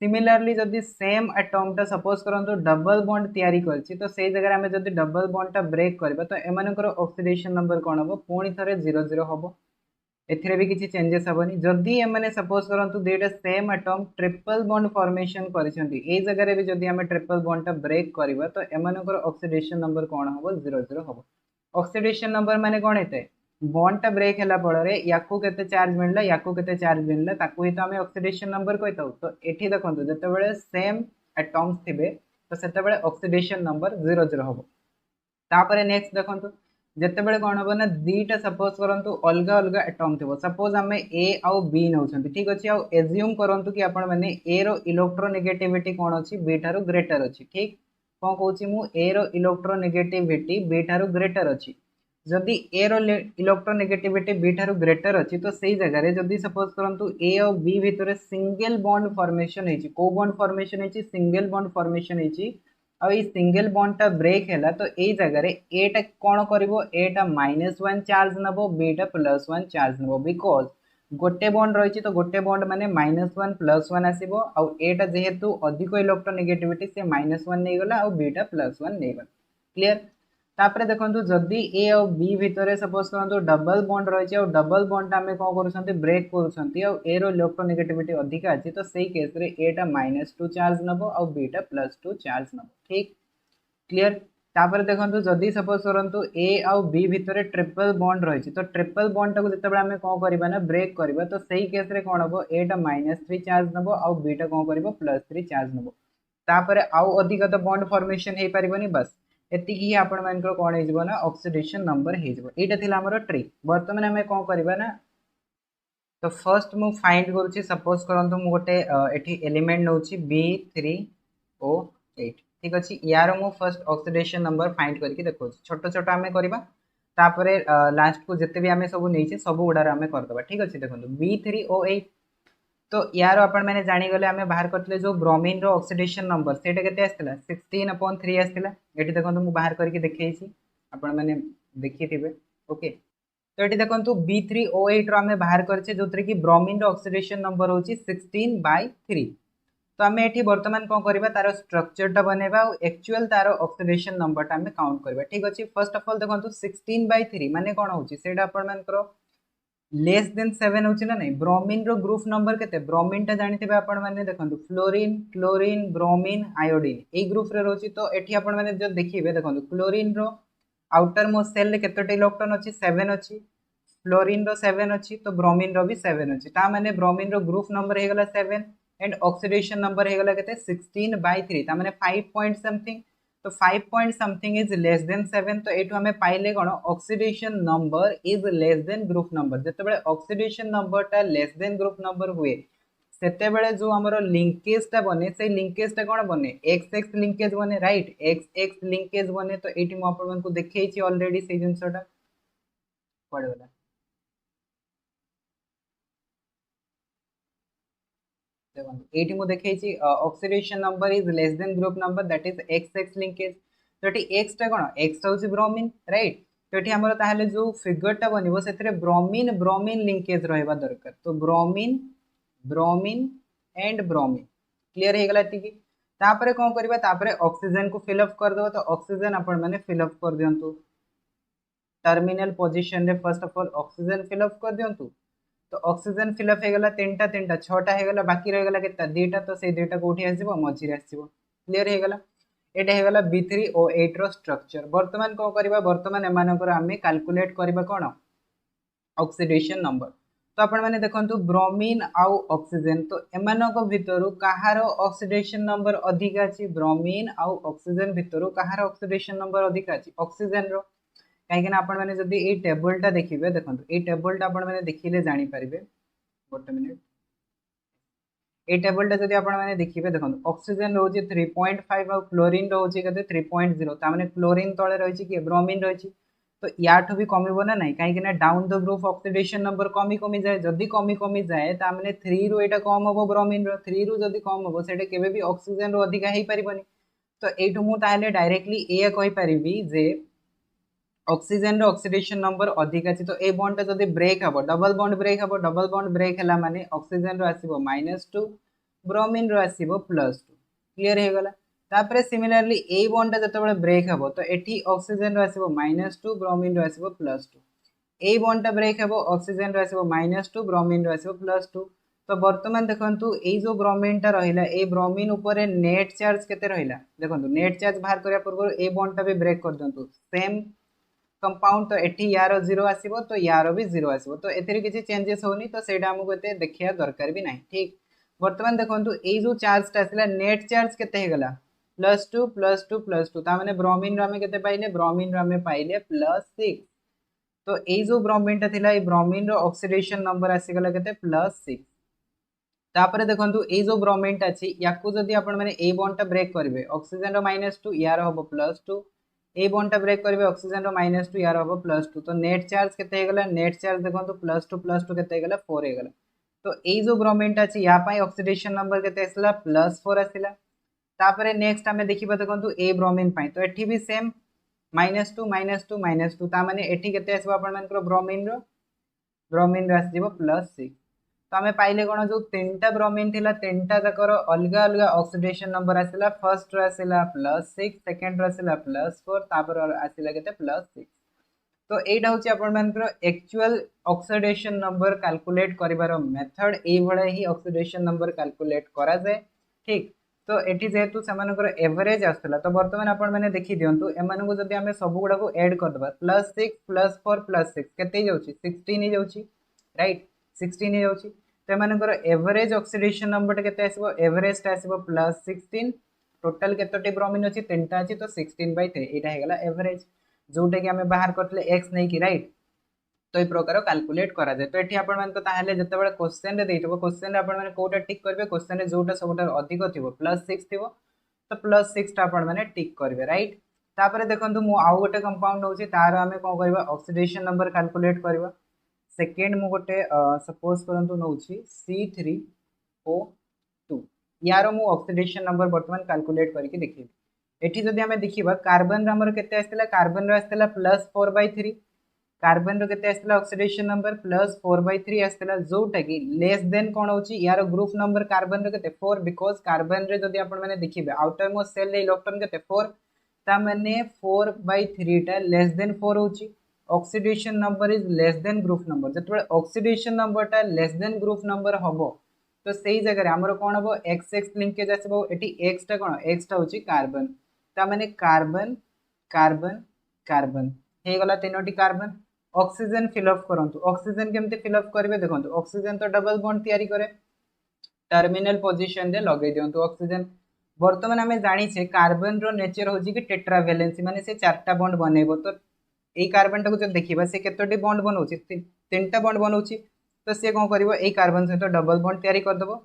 सिमिलरली जदि सेम एटम टा सपोज करंतु डबल बॉन्ड तयारी करछि तो सेही जगह रे हमें जदि डबल बॉन्ड टा ब्रेक करबा तो एमानकर ऑक्सीडेशन नंबर कोन होबो पुनी थरे 00 होबो एथिरे भी किसी चेंजेस हेबनी जदि एमाने सपोज करंतु दुईटा same atom triple bond formation करिसेंती ए जगह रे भी जदि हमें ट्रिपल बॉन्ड टा ब्रेक करबा तो एमानकर ऑक्सीडेशन नंबर कोन होबो 00 होबो ऑक्सीडेशन नंबर माने कोन हेते बॉन्ड टा ब्रेक हला पड़े याकू केते चार्ज मिलला याकू केते चार्ज मिलला ताकू ही तो हमें ऑक्सीडेशन नंबर कहताउ तो एठी देखंतु जते बेले सेम एटम्स थिबे तो सेते बेले ऑक्सीडेशन नंबर 00 होबो तापरे नेक्स्ट देखंतु जते बेले कोन होबो ना दीटा सपोज करंतु अलगा अलगा एटम थिबो सपोज हमें ए आउ बी नउछंती ठीक अछि आउ एज्यूम करंतु कि आपण माने ए रो इलेक्ट्रोनेगेटिविटी कोन अछि बी थारु ग्रेटर अछि ठीक कोन कहूची मु ए रो इलेक्ट्रोनेगेटिविटी बी थारु ग्रेटर अछि जदि ए रो इलेक्ट्रोनेगेटिविटी बी थारु ग्रेटर अछि तो सेही जगह रे जदि सपोज करंतु ए और बी भितरे सिंगल बॉन्ड फॉर्मेशन हेची को बॉन्ड फॉर्मेशन हेची सिंगल बॉन्ड फॉर्मेशन हेची आ ई सिंगल बॉन्ड टा ब्रेक हैला तो ए जगह रे ए टा कोन करबो ए टा -1 चार्ज नबो बी टा +1 चार्ज नबो बिकॉज़ गोटे बॉन्ड रहिची तो गोटे बॉन्ड माने -1 +1 आसीबो आ ए टा जेहेतु अधिक इलेक्ट्रोनेगेटिविटी से -1 नै गला आ बी टा +1 नै गला क्लियर तापरे देखंतु जदि ए और बी भितरे सपोज करंतु डबल बॉन्ड रहिची और डबल बॉन्ड हमें कोन करूछंती ब्रेक करूछंती और ए रो इलेक्ट्रोनेगेटिविटी अधिक अछि तो सेही केस रे ए टा -2 चार्ज नबो और बी टा +2 चार्ज नबो ठीक क्लियर तापर देखंतु जदि सपोज करंतु ए और बी भितरे ट्रिपल बॉन्ड रहिची तो ट्रिपल बॉन्ड टाको जते बेला हमें कोन करबा ना ब्रेक करबा तो सेही केस रे कोन हबो ए टा -3 चार्ज नबो और बी टा कोन करबो +3 चार्ज नबो तापर आउ अधिक तो बॉन्ड फॉर्मेशन हे परिबनी बस एति ही आपण मानकर कोन हे जबो ना ऑक्सीडेशन नंबर हे जबो एटा थिला हमर ट्रिक वर्तमान हमें कोन करबा ना तो फर्स्ट मु फाइंड करूची सपोज करंतु मु गोटे एठी एलिमेंट नउची B3O8 ठीक अछि यार मु फर्स्ट ऑक्सीडेशन नंबर फाइंड करके देखो छोट छोट हमें करबा तापरे लास्ट को जते भी हमें सब नैचे सब उडार हमें कर दबा ठीक अछि देखो B3O8 तो यार आपण मैंने जानी गले हमें बाहर करतले जो ब्रोमीन रो ऑक्सीडेशन नंबर सेटा केते आस्तिला 16/3 आस्तिला एठी देखंतु मु बाहर करके देखैछि आपण मैंने देखिथिबे ओके तो ये देखो B3O8 रो बाहर करछे जोतरे कि ब्रोमीन रो ऑक्सीडेशन नंबर होची 16/3 तो आमे एठी वर्तमान कोन करबा तारो स्ट्रक्चर टा बनेबा और एक्चुअल तारो ऑक्सीडेशन नंबर टा हमें काउंट करबा ठीक अछि फर्स्ट ऑफ ऑल देखंतु 16/3 माने कोन होची सेटा आपण मान करो लेस देन 7 होची ना नहीं ब्रोमीन रो ग्रुप नंबर केते ब्रोमीन टा जानिथिबे आपण माने देखंतु फ्लोरीन क्लोरीन ब्रोमीन आयोडीन ए ग्रुप रे रहची तो एठी आपण माने जो देखिबे देखंतु क्लोरीन रो आउटर मोस्ट सेल रे केतोटी इलेक्ट्रॉन अछि 7 अछि फ्लोरीन रो 7 अछि तो ब्रोमीन रो भी 7 अछि ता माने ब्रोमीन रो ग्रुप नंबर हे गला 7 एंड ऑक्सीडेशन नंबर हे गला केते 16/3 ता माने 5 पॉइंट समथिंग तो 5 point something is less than 7 तो एठो हमें पाइले कोन oxidation number is less than group number जते बेले ऑक्सीडेशन नंबर ता लेस देन ग्रुप नंबर हुए सेते बेले जो हमरो लिंकेज ता बने से लिंकेज ता कोन बने XX लिंकेज बने राइट XX लिंकेज बने तो एठी मु आपन मन को देखैछि ऑलरेडी से जिंसटा पड़ेला। देखो ये देखी oxidation number is less than group number that is x X linkage तो ये एक्स टा कौन एक्स टा हूँ ब्रोमीन राइट तो ये आमर ताहले जो फिगरटा बनब से ब्रोमीन ब्रोमीन लिंकेज रहा दरकार तो bromine bromine and bromine clear हो गला एति तापरे कौन करबा तापरे ऑक्सीजन को फिलअप कर दो तो ऑक्सीजन आपण माने फिलअप कर दियंतु टर्मिनल पोजीशन रे first of all oxygen fill up कर दियंतु तो ऑक्सीजन फिलअप हो गला तीनटा तीनटा छटा हो गला बाकी रह गला केता दुईटा तो से दुईटा कोठी आसीबो मझी रे आसीबो क्लियर हो गला एटा हो गला B3O8 रो स्ट्रक्चर वर्तमान को करबा वर्तमान एमानकर आमे कैलकुलेट करबा कोन ऑक्सीडेशन नंबर तो आपण माने देखंतु ब्रोमीन आउ ऑक्सीजन तो एमानक भितरु कहार ऑक्सीडेशन नंबर अधिक अछि ब्रोमीन आउ ऑक्सीजन भितरु कहार ऑक्सीडेशन नंबर अधिक अछि ऑक्सीजन रो कहीं आपण माने जदी ए टेबलटा देखिबे देखंतु ए टेबलटा आपण माने देखिले जानि परिबे गोटे मिनिट ए टेबलटा जदी आपण माने देखिबे देखंतु ऑक्सीजन रहउची 3.5 और क्लोरीन रहउची कते 3.0 ता माने क्लोरीन तळे रहिची कि ब्रोमीन रहिची तो याठो भी कमिबो ना नहीं कहीं ना down the group oxidation number कमी कमी जाए जदी कमी जाए ता माने 3 रु एटा कम होबो ब्रोमीन रो 3 रु जदी कम होबो सेटा केबे भी ऑक्सीजन रो अधिका हेई परिबनी तो एठु मु ताहले डायरेक्टली ए कहि परिबी जे ऑक्सीजन रो ऑक्सीडेशन नंबर अधिक अछि तो ए बॉन्ड जदी ब्रेक हबो डबल बॉन्ड ब्रेक हला माने ऑक्सीजन रो आसीबो -2 ब्रोमीन रो आसीबो +2 क्लियर हे गला तापरे सिमिलरली ए बॉन्ड जतबे ब्रेक हबो तो एठी oxygen row आसीबो -2 bromine row आसीबो +2 a bond break हबो ऑक्सीजन रो आसीबो -2 ब्रोमीन रो आसीबो +2 तो वर्तमान देखंतु ए जो ब्रोमीन टा रहिला ए ब्रोमीन ऊपर नेट चार्ज केते रहिला देखंतु नेट चार्ज बाहर करिया पूर्व ए बॉन्ड टा भी ब्रेक कर दंतु सेम कंपाउंड तो एठी यार 0 आसीबो तो यार भी 0 आसीबो तो एथिरे किछि चेंजेस होनी तो सेटा हमको एते देखिया दरकार भी नहीं ठीक वर्तमान देखंतु ए जो चार्ज टा आसिला नेट चार्ज केते हे गला +2 +2 +2 ता माने ब्रोमीन रो हमें केते पाइले ब्रोमीन रो हमें पाइले +6 तो ए जो ब्रोमीन टा थिला ए ब्रोमीन रो ऑक्सीडेशन नंबर आसी गला केते +6 तापरे देखंतु ए जो ब्रोमीन टा अछि याकू जदी आपण माने ए बॉन्ड टा ब्रेक करबे ऑक्सीजन रो -2 यार होबो +2 ए बॉन्ड टा ब्रेक करबे ऑक्सीजन रो -2 यार होबो +2 तो नेट चार्ज केते हे गला नेट चार्ज देखंतु +2 केते हे गला 4 हे गला तो ए जो ब्रोमीन टा अछि या पई ऑक्सीडेशन नंबर केते आसला +4 आसिला तापरे नेक्स्ट हमें देखिबा देखंतु ए ब्रोमीन पई तो एठी भी सेम -2 ता माने एठी केते आसबो आपण मानकर ब्रोमीन रो आसीबो +6 तो आमे पाइले कोन जो तीनटा ब्रोमीन थिला तीनटा जकर अलगा अलगा ऑक्सीडेशन नंबर आसिला फर्स्ट रो आसिला +6 सेकंड रो आसिला +4 तापर आसिला केते +6 तो एटा होची आपण मानकर एक्चुअल ऑक्सीडेशन नंबर कैलकुलेट करिवार मेथड ए भळे ही ऑक्सीडेशन नंबर कैलकुलेट करा जाय ठीक तो एठी जेतु समानकर एवरेज आसला तो वर्तमान आपण माने देखि दियंतु एमानको जदी हमें सब गुडा को ऐड कर दबा +6 +4 +6 केते जाउची 16 ही जाउची राइट 16 ही जाउची तो एमानकर एवरेज ऑक्सीडेशन नंबर केते आसीबो एवरेज ता आसीबो +16 टोटल केतोटी ब्रोमीन अछि तीनटा अछि तो 16/3 एटा हे गला एवरेज जोटा कि हमें बाहर करले x नहीं कि राइट तो ये प्रकार कैलकुलेट करा जाए तो एठी आपण मान को ताहले जतबे क्वेश्चन रे देइतबो क्वेश्चन रे आपण माने कोटा टिक करबे क्वेश्चन रे जोटा सबटा अधिक थिबो +6 थिबो तो +6 टा आपण माने टिक करबे राइट तापरे देखंतु मु आउ गोटे कंपाउंड होची तार हमें कोन करबा ऑक्सीडेशन नंबर कैलकुलेट करबा सेकंड मु गोटे सपोज करंतु नउची C3O2 यारो मु ऑक्सीडेशन नंबर वर्तमान कैलकुलेट करके देखि एठी जदी हमें देखिबा कार्बन रे हमर केते आस्तिला कार्बन रे आस्तिला +4/3 कार्बन रो केते आस्तिला ऑक्सीडेशन नंबर +4/3 आस्तिला जोटा कि लेस देन कोन होची यार ग्रुप नंबर कार्बन रो केते 4 बिकॉज़ कार्बन रे जदी आपण माने देखिबे आउटर मोस्ट सेल रे इलेक्ट्रॉन केते 4 ता माने 4/3 टा लेस देन 4 होची oxidation number is less than group number जतबे ऑक्सीडेशन नंबर टा लेस देन ग्रुप नंबर हबो तो सेही जगह रे हमरो कोन हबो XX लिंकेज आसीबो एठी X टा कोन X टा होची कार्बन ता माने कार्बन कार्बन कार्बन हे गला तीनोटी कार्बन ऑक्सीजन फिलअप करंतु ऑक्सीजन केमते फिलअप करबे देखंतु ऑक्सीजन तो डबल बॉन्ड तयारी करे टर्मिनल पोजीशन रे लगे दियंतु ऑक्सीजन वर्तमान हमें जानि छे कार्बन रो नेचर होची कि टेट्रावैलेंसी माने से चारटा बॉन्ड बनेबो तो ए कार्बन टाको जब देखिबा से केतोटी बॉन्ड बनौची तीनटा बॉन्ड बनौची तो से कोन करबो ए कार्बन से तो डबल बॉन्ड तयारी कर देबो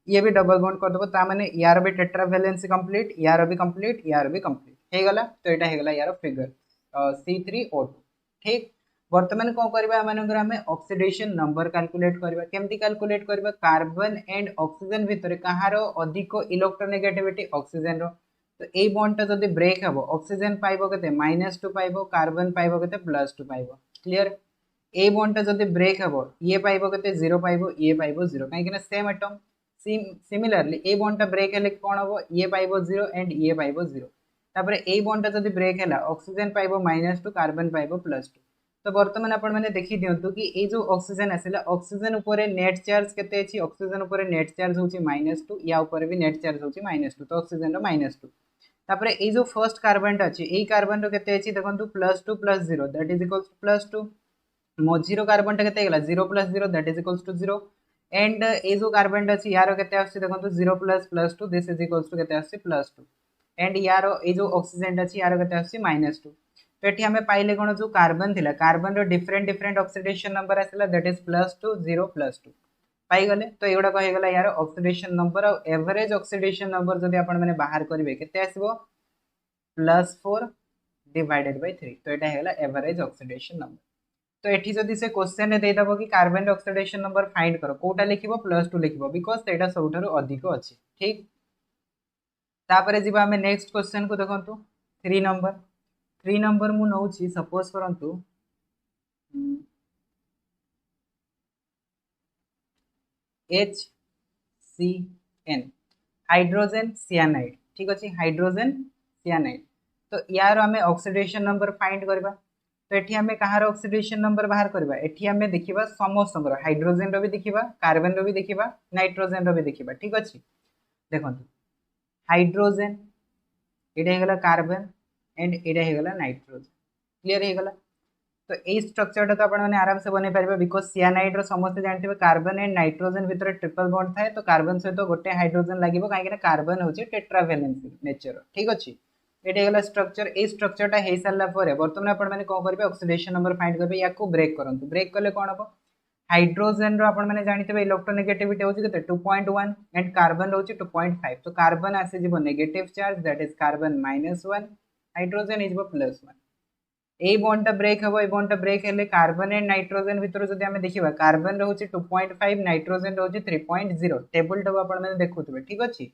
ये भी डबल बॉन्ड कर देबो ता माने यार भी टेट्रावैलेंसी कंप्लीट यार भी कंप्लीट हे गला तो एटा हे गला यार फिगर C3O2 ठीक बर्तमान कौन करबा मानकर आमे ऑक्सीडेशन नंबर कैलकुलेट करबा केमती कैलकुलेट करबा कार्बन एंड ऑक्सीजन भितर कहार अधिक इलेक्ट्रोनेगेटिविटी ऑक्सीजन रो तो ए बॉन्ड टा जदी ब्रेक हबो ऑक्सीजन पाइबो केते -2 पाइबो कार्बन पाइबो केते +2 पाइबो क्लियर ए बॉन्ड टा जदी ब्रेक हबो ये पाइबो केते 0 पाइबो ये पाइबो 0 काहे कि ना same atom similarly a bond टा ब्रेक हेले कोन हबो ये पाइबो 0 एंड ये पाइबो 0 तापर ए बॉन्ड टा जदी ब्रेक हैला ऑक्सीजन पाइबो -2 कार्बन पाइबो +2 तो बर्तमान आपण मैंने देखी दियंतु कि ए जो ऑक्सीजन आसिला ऑक्सीजन ऊपर नेट चार्ज केते अछि ऑक्सीजन ऊपर नेट चार्ज होची -2 या ऊपर भी नेट चार्ज होची -2 तो ऑक्सीजन रो -2 तापर ए जो फर्स्ट कार्बन टा अछि ए कार्बन रो केते अछि देखंतु +2 + 0 दैट इज इक्वल्स टू +2 मझिरो कार्बन टा केते गेला 0 + 0 that is equals to 0 and ए जो कार्बन टा अछि यारो केते आछि देखंतु 0 + +2 दिस इज इक्वल्स टू केते आछि +2 एंड यारो ए जो ऑक्सीजन टा अछि यारो केते आछि -2 तो ये आम पाइले कौन जो कार्बन थिला कार्बन रो डिफरेंट डिफरेंट ऑक्सीडेशन नंबर आसला दैट इज +2 0 +2 पाइगले तो एगुड़ा कहीगला यार ऑक्सीडेशन नंबर और एवरेज ऑक्सीडेशन नंबर जब आपण मैंने बाहर करेंगे केते आसबो +4 डिवाइडेड बाय 3 तो यहाँ है एवरेज ऑक्सीडेशन नंबर तो ये जदि से क्वेश्चन दे दबो कि कार्बन ऑक्सीडेशन नंबर फाइंड करो कोटा लिखिबो +2 लिखिबो बिकॉज़ सेटा सबठारु अधिक अछि ठीक तापरे जीवा हमें नेक्स्ट क्वेश्चन को देखंतु 3 नंबर मु नौची सपोज करंतु HCN हाइड्रोजन सियानाइड ठीक अछि हाइड्रोजन सियानाइड तो यार हमें ऑक्सीडेशन नंबर फाइंड करबा तो एठी हमें कहार ऑक्सीडेशन नंबर बाहर करबा एठी हमें देखिबा समस्त हाइड्रोजन रो भी देखिबा कार्बन रो भी देखिबा नाइट्रोजन रो भी देखिबा ठीक अछि देखंतु hydrogen Etah हेगला carbon and Etah हेगला nitrogen clear हेगला तो ये स्ट्रक्चर तो आपने आराम से बने पारे बिकॉज सियानाइड रो समस्त जानते कार्बन एंड नाइट्रोजन भितर ट्रिपल बॉन्ड थाए तो कार्बन सहित गोटे हाइड्रोजन लगे कहीं कार्बन हूँ टेट्राभैलेंसी नेचर ठीक अच्छे ये गला स्ट्रक्चर ए स्ट्रक्चरटा हो सारा बर्तमान आपने कौन करेंगे ऑक्सीडेशन नंबर फाइंड करेंगे या ब्रेक करूँ ब्रेक कले कौन हम हाइड्रोजन आपने जानते इलेक्ट्रोनेगेटिविटी हूँ के 2.1 एंड कार्बन रोचे 2.5 तो कार्बन आसीज negative charge that is carbon -1 hydrogen is +1 ए बॉन्डटा ब्रेक हम ए बॉन्डटा ब्रेक हेले कार्बन एंड नाइट्रोजन भितर जब आम देखा कार्बन रोचे 2.5 नाइट्रोजन रोचे 3.0 टेबल टाइम आप देखुए ठीक अच्छे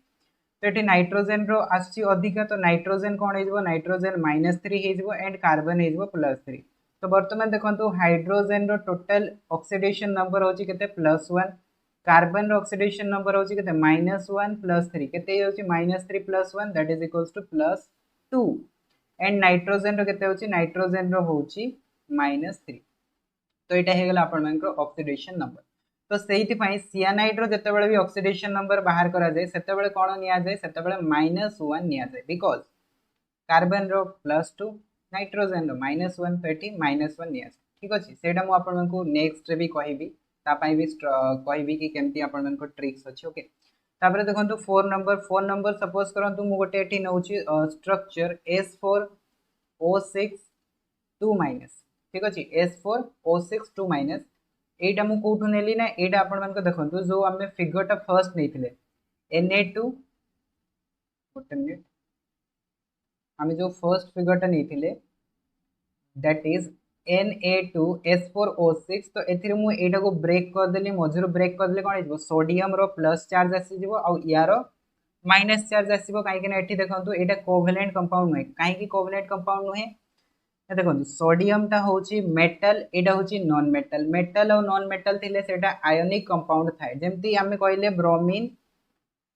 तो ये नाइट्रोजन रो आसी अधिका तो नाइट्रोजन कौन हो नाइट्रोजन -3 हो एंड कार्बन हो +3 तो बर्तमान देखो हाइड्रोजन रो टोटल ऑक्सीडेशन नंबर हूँ के +1 कार्बन रो ऑक्सीडेशन नंबर हूँ के -1 +3 के -3 +1 that is equals to +2 and nitrogen रो केते होची नाइट्रोजन रो होची -3 तो यहाँ हेगला आपण ऑक्सीडेशन नंबर तो से सियानाइड रो जतेबेले भी ऑक्सीडेशन नंबर बाहर करा जाए सेतेबेले कोन निया जाए सेतेबेले -1 निया जाए बिकॉज कार्बन रो +2 नाइट्रोजन रो -1 तो एटी -1 निया जाए ठीक अछि सेटा मु आपण को नेक्स्ट रे भी कहबी ता पई भी कहबी कि केमती आपण को ट्रिक्स अछि ओके तापर देखंतु 4 नंबर सपोज करंतु मु गोटे एटी नउची स्ट्रक्चर S4O6 2- ठीक अच्छे S4O6 2- एटा मु कोठु नेली ना एटा आपण मान को देखंतु जो हमें फिगरटा फर्स्ट नेथिले Na2 गोटे मिनिट हमें जो फर्स्ट फिगरटा नेथिले दैट इज Na2S4O6 तो एथिरे मु एटा को ब्रेक कर देली मझिरो ब्रेक कर देले कोन हिजबो सोडियम रो प्लस चार्ज आसी जिवो आ यारो माइनस चार्ज आसीबो काहे कि ना एठी देखंतु एटा कोवेलेंट कंपाउंड नय काहे कि कोवेलेंट कंपाउंड नय देखो सोडियम टा होची मेटल एटा होची नॉन मेटल मेटल और नॉन मेटल थिले सेटा आयोनिक कंपाउंड थाए जेमती आमे कहले ब्रोमीन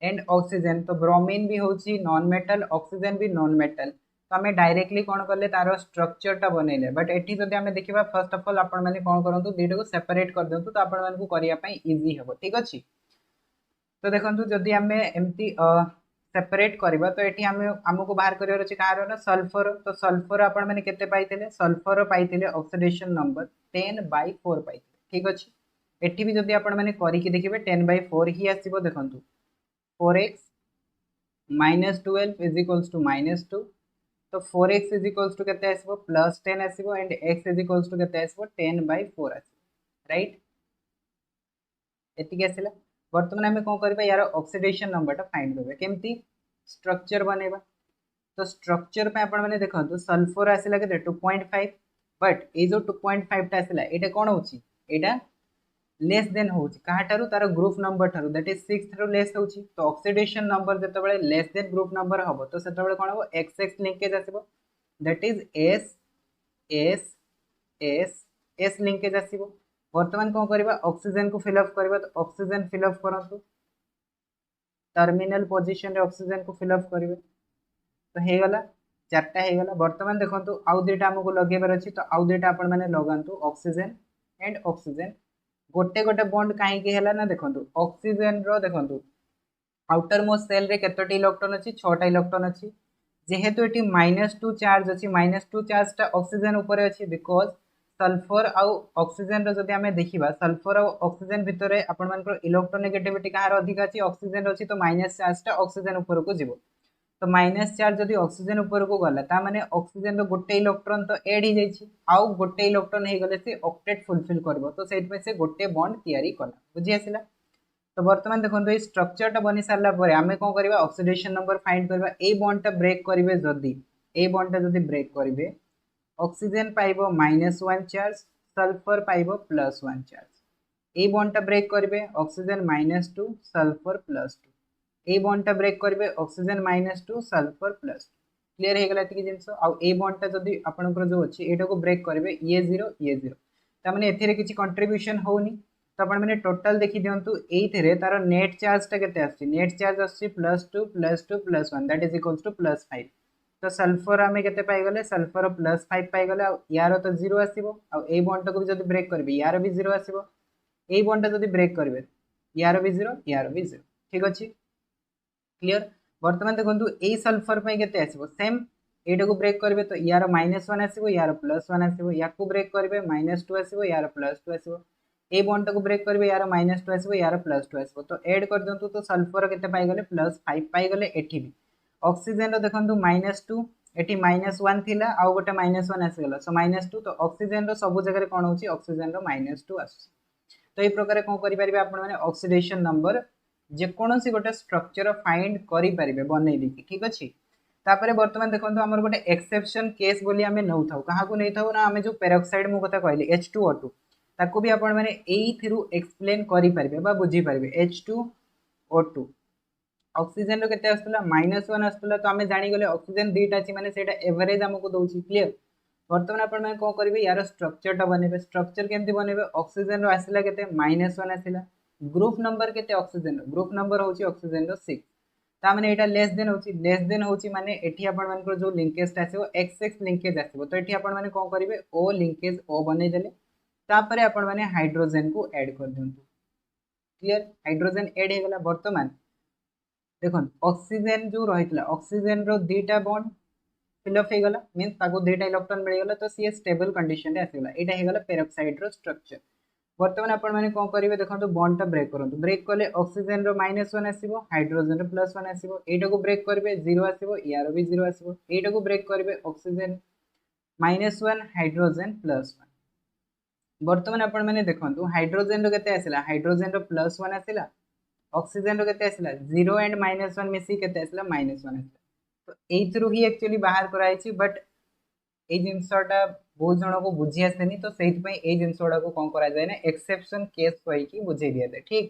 एंड ऑक्सीजन तो ब्रोमीन भी होची नॉन मेटल ऑक्सीजन भी नॉन मेटल तो आमे डायरेक्टली कोन करले तारो स्ट्रक्चर टा बनेले बट एठी जदि आमे देखिबा फर्स्ट ऑफ ऑल आपण माने कोन करंतु दुईटा को सेपरेट कर देंतु तो आपण माने को करिया पई इजी हेबो ठीक अछि तो देखंतु जदि आमे एम्ति सेपरेट करबा तो एठी हमको बाहर करिवार अछि कार ना सल्फर तो सल्फर आपण माने केते पाइथिले सल्फर पाइथिले ऑक्सीडेशन नंबर 10/4 पाइथिले ठीक अछि एठी भी जदि आपण माने करि कि देखिबे 10/4 ही आसीबो देखंतु 4x -12 इज इक्वल्स टू -2 तो 4x इज इक्वल्स टू केते आसीबो +10 आसीबो and x is equals to केते आसीबो 10/4 आसीबो राइट एतिके आसीला बर्तमान आम कौन करबा यार ऑक्सीडेशन नंबर फाइंड करबा केमती स्ट्रक्चर बनेबा तो स्ट्रक्चर पे आपण माने देखंतु सल्फर आसीला के 2.5 बट ये जो 2.5 टा आसला एटा कोन होची एटा लेस देन होची कहा ठारू तार ग्रुप नंबर ठारू दैट इज 6 ठारू लेस होची तो ऑक्सीडेशन नंबर जते बेले लेस देन ग्रुप नंबर हबो तो सेते बेले कोन हबो XX लिंकेज आसीबो that is S S S S linkage आसीबो वर्तमान कोन करबा ऑक्सीजन को फिल अप करबा तो ऑक्सीजन फिल अप करंतु टर्मिनल पोजीशन रे ऑक्सीजन को फिल अप करिवे तो हे गला चारटा हे गला वर्तमान देखंतु आउ दुटा हमको लगेबार अछि तो आउ दुटा आपण माने लगांतु ऑक्सीजन एंड ऑक्सीजन गोटे गोटे बॉन्ड काहे की हैला ना देखंतु ऑक्सीजन रो देखंतु आउटर मोस्ट सेल रे केतोटी इलेक्ट्रॉन अछि 6टा इलेक्ट्रॉन अछि जेहेतु एटी -2 चार्ज अछि -2 चार्ज टा ऑक्सीजन ऊपर अछि बिकॉज़ सल्फर आउ ऑक्सीजन रो जदि हमें देखिबा सल्फर आउ ऑक्सीजन भितर आपण मानकर इलेक्ट्रोनेगेटिविटी कहार अधिक अछि ऑक्सीजन रो अछि तो माइनस चार्ज टा ऑक्सीजन ऊपर को जिवो तो माइनस चार्ज जदि ऑक्सीजन ऊपर को गला ता माने ऑक्सीजन रो गोटे इलेक्ट्रॉन तो ऐड ही जाइछि आउ गोटे इलेक्ट्रॉन हे गले से ऑक्टेट फुलफिल करबो तो सेट में से गोटे बॉन्ड तयारी कला बुझी आसिला तो वर्तमान देखो ये स्ट्रक्चर टा बनी सारा पर आम कौन करवा ऑक्सीडेशन नंबर फाइंड करवा ए बॉन्ड टा ब्रेक करेंगे जदि ए बॉन्ड टा जदि ब्रेक करेंगे ऑक्सीजन पाइब -1 चार्ज सल्फर पाइब +1 चार्ज ए बॉन्ड टा ब्रेक करेंगे ऑक्सीजन -2 सल्फर +2 ए बॉन्ड टा ब्रेक करेंगे ऑक्सीजन -2 सल्फर +2 क्लियर हो गला एतिक जिंस आ ए बॉन्ड टा जदि आपनकर जो अछि एटा को ब्रेक करेंगे ये 0 ता माने एथिरे किछि कंट्रीब्यूशन होनी तो आपण मैंने टोटल देखी दिंतु ये तार नेट चार्ज टा केते आछि नेट चार्ज आछि +2 +2 +1 दैट इज इक्वल्स टू +5 तो सल्फर आमे केते पाई गले सल्फर +5 पाई गले यार तो 0 आसीबो आ ए बॉन्ड को भी जदी ब्रेक करबे यार भी 0 आसीबो ए बॉन्ड टा जदी ब्रेक करबे यार भी 0 यार भी 0 ठीक अछि क्लियर वर्तमान देखंतु ए सल्फर पे केते आसीबो सेम एटा को ब्रेक करबे तो यार -1 आसीबो यार +1 आसीबो या को ब्रेक करबे -2 आसीबो यार +2 आसीबो ए बॉन्ड को ब्रेक करबे यार -2 आसीबो यार +2 आसीबो तो ऐड कर दंतु तो सल्फर केते पाई गले +5 पाई गले एठी भी ऑक्सीजन रो देखंतु -2 एठी -1 थिला आ गोटे -1 आसी गला सो -2 तो ऑक्सीजन रो सब जगह रे कोन होची ऑक्सीजन रो -2 आसी तो ए प्रकार कोन करि परिबे आपण माने ऑक्सीडेशन नंबर जे कोनोसी गोटे स्ट्रक्चर फाइंड करि परिबे बनै दिकी ठीक अछि तापरे वर्तमान देखंतु हमर गोटे एक्सेप्शन केस बोली हमें नौ थाउ कहा को नै थाउ ना हमें जो पेरोक्साइड मु कथा कहली H2O2 ताको भी आपण माने एई थिरु एक्सप्लेन करि परिबे बा बुझी परिबे H2O2 ऑक्सीजन रो केते आस्तला -1 आस्तला तो हमें जानि गले ऑक्सीजन दुईटा अछि माने सेटा एवरेज हमको दोछि क्लियर वर्तमान आपण माने कोन करिवे यार स्ट्रक्चर टा बनेबे स्ट्रक्चर केमति बनेबे ऑक्सीजन रो आसिला केते -1 आसिला ग्रुप नंबर केते ऑक्सीजन ग्रुप नंबर होछि ऑक्सीजन रो 6 ता माने एटा लेस देन होछि माने एठी आपण मानकर जो लिंकेज ता आसीबो XX लिंकेज आसीबो तो एठी आपण माने कोन करिवे O लिंकेज O बनै देले तापरे आपण माने हाइड्रोजन को ऐड कर दियंतु क्लियर हाइड्रोजन ऐड हे गला वर्तमान देखो ऑक्सीजन जो रहितला ऑक्सीजन रो दुईटा बॉन्ड फिलअप हे गला मींस ताको दुईटा इलेक्ट्रॉन मिल गला तो सी स्टेबल कंडीशन रे आसीगला एटा हे गला पेरोक्साइड रो स्ट्रक्चर वर्तमान आपण माने कोन करिवे देखंतु बॉन्ड टा ब्रेक करंतु ब्रेक करले ऑक्सीजन रो -1 आसीबो हाइड्रोजन रो +1 आसीबो एटा को ब्रेक करबे 0 आसीबो यार भी 0 आसीबो एटा को ब्रेक करबे ऑक्सीजन -1 हाइड्रोजन +1 वर्तमान आपण माने देखंतु हाइड्रोजन रो केते आसिला हाइड्रोजन रो +1 आसिला ऑक्सीजन रो केते आसिला 0 एंड -1 मिसी केते आसिला -1 आसिला तो एथरु ही एक्चुअली बाहर कराई छी बट ए जिंसटा बहुत जन को बुझी आसेनी तो सेहि पई ए जिंसडा को कोन करा जाय ना एक्सेप्शन केस कहि की बुझे दिया दे ठीक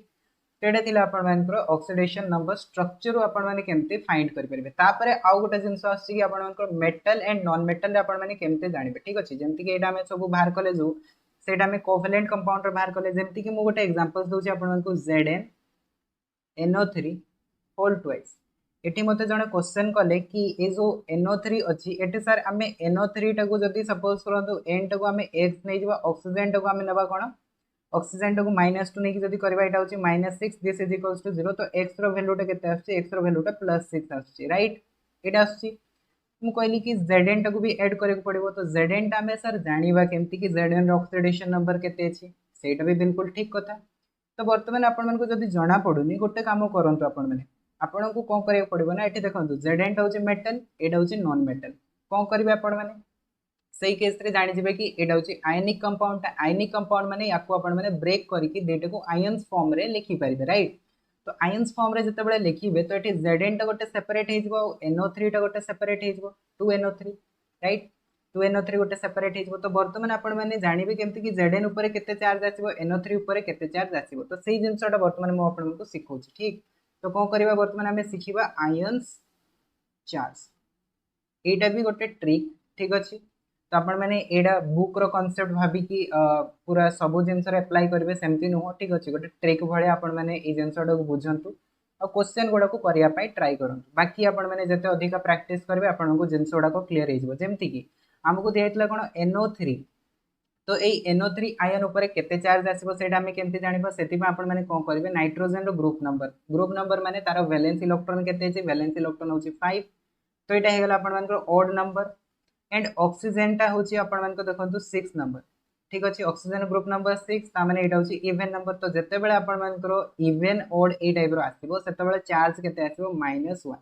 तेडा थिला आपण मानकर ऑक्सीडेशन नंबर स्ट्रक्चर आपण माने केमते फाइंड करि परबे तापरे आउ गोटा जिंस आछि कि आपण मानकर मेटल एंड नॉन मेटल आपण माने केमते जानिबे ठीक अछि जेमति कि एटा हमें सब बाहर कले जो सेटा में कोवेलेंट कंपाउंड रे बाहर कले जेमति कि मु गोटे एग्जांपल्स दोछि आपण मानकर ZnNO3 होल ट्वाइस एटी मते जने क्वेश्चन कले कि ए जो NO3 अछि एटी सर हमें NO3 टा को जदी सपोज करंतु N टा को हमें X नै जबा ऑक्सीजन टा को हमें नबा कोन ऑक्सीजन टा को -2 नै कि जदी करबा एटा होछि -6 दिस इज इक्वल्स टू 0 तो X रो वैल्यू टा केते आछि X रो वैल्यू टा +6 आछि राइट एटा आछि मु कहली कि Zn टा को भी ऐड करे पड़िबो तो Zn टा हमें सर जानिबा केमति कि Zn रो ऑक्सीडेशन नंबर केते अछि सेटा भी बिल्कुल ठीक कथा तो वर्तमान आपण मन को जदी जणा पडुनी गोटे काम करंतु आपण माने आपण को कोन करे पड़िबो ना एठी देखंतु Zn टा होछि मेटल एटा होछि नॉन मेटल कोन करिवे आपण माने सही केस रे जानि जिवे कि एटा होछि आयनिक कंपाउंड माने याको आपण माने ब्रेक करी कि डेटा को आयंस फॉर्म रे लिखि परिबे राइट तो आयंस फॉर्म रे जते बेले लिखिबे तो एठी Zn टा गोटे सेपरेट हे जिवो NO3 टा गोटे सेपरेट हे जिवो 2NO3 राइट 2NO3 गोटे सेपरेट हो तो बर्तमान आपण मैंने जानवे केमती कि Zn ऊपर केते चार्ज आसीबो NO3 ऊपर केते चार्ज आसीबो तो सेही जिंसटा बर्तमान मु आपण को सिखौछि ठीक तो कोन करबा बर्तमान हमें सिखिबा आयंस चार्ज एटा भी गोटे ट्रिक ठीक अछि तो आपण मैंने एडा बुक रो कांसेप्ट भाबी कि पूरा सब जिंस रे अप्लाई करबे सेमती नुह ठीक अछि गोटे ट्रिक भळे आपण मैंने ए जिंसटा को बुझंतु और क्वेश्चन गुडा को करिया पाई ट्राई करंतु बाकी आपण मैंने जते अधिक प्रैक्टिस करबे आपण को जिंस गुडा को क्लियर हे जबो जेमती कि हमको दियाइतला कोन NO3 तो एई NO3 आयन ऊपर केते चार्ज आसीबो सेटा हमें केमती जानिबो सेति में आपण माने कोन करबे नाइट्रोजन रो ग्रुप नंबर माने तारो वैलेंस इलेक्ट्रॉन केते छै वैलेंस इलेक्ट्रॉन होची 5 तो एटा हे गेला आपण मान को ऑड नंबर एंड ऑक्सीजन टा होची आपण मान को देखंतु 6 नंबर ठीक अछि ऑक्सीजन ग्रुप नंबर 6 ता माने एटा होची इवन नंबर तो जते बेले आपण मान को इवन ऑड ए टाइप रो आसीबो सेते बेले चार्ज केते आसीबो -1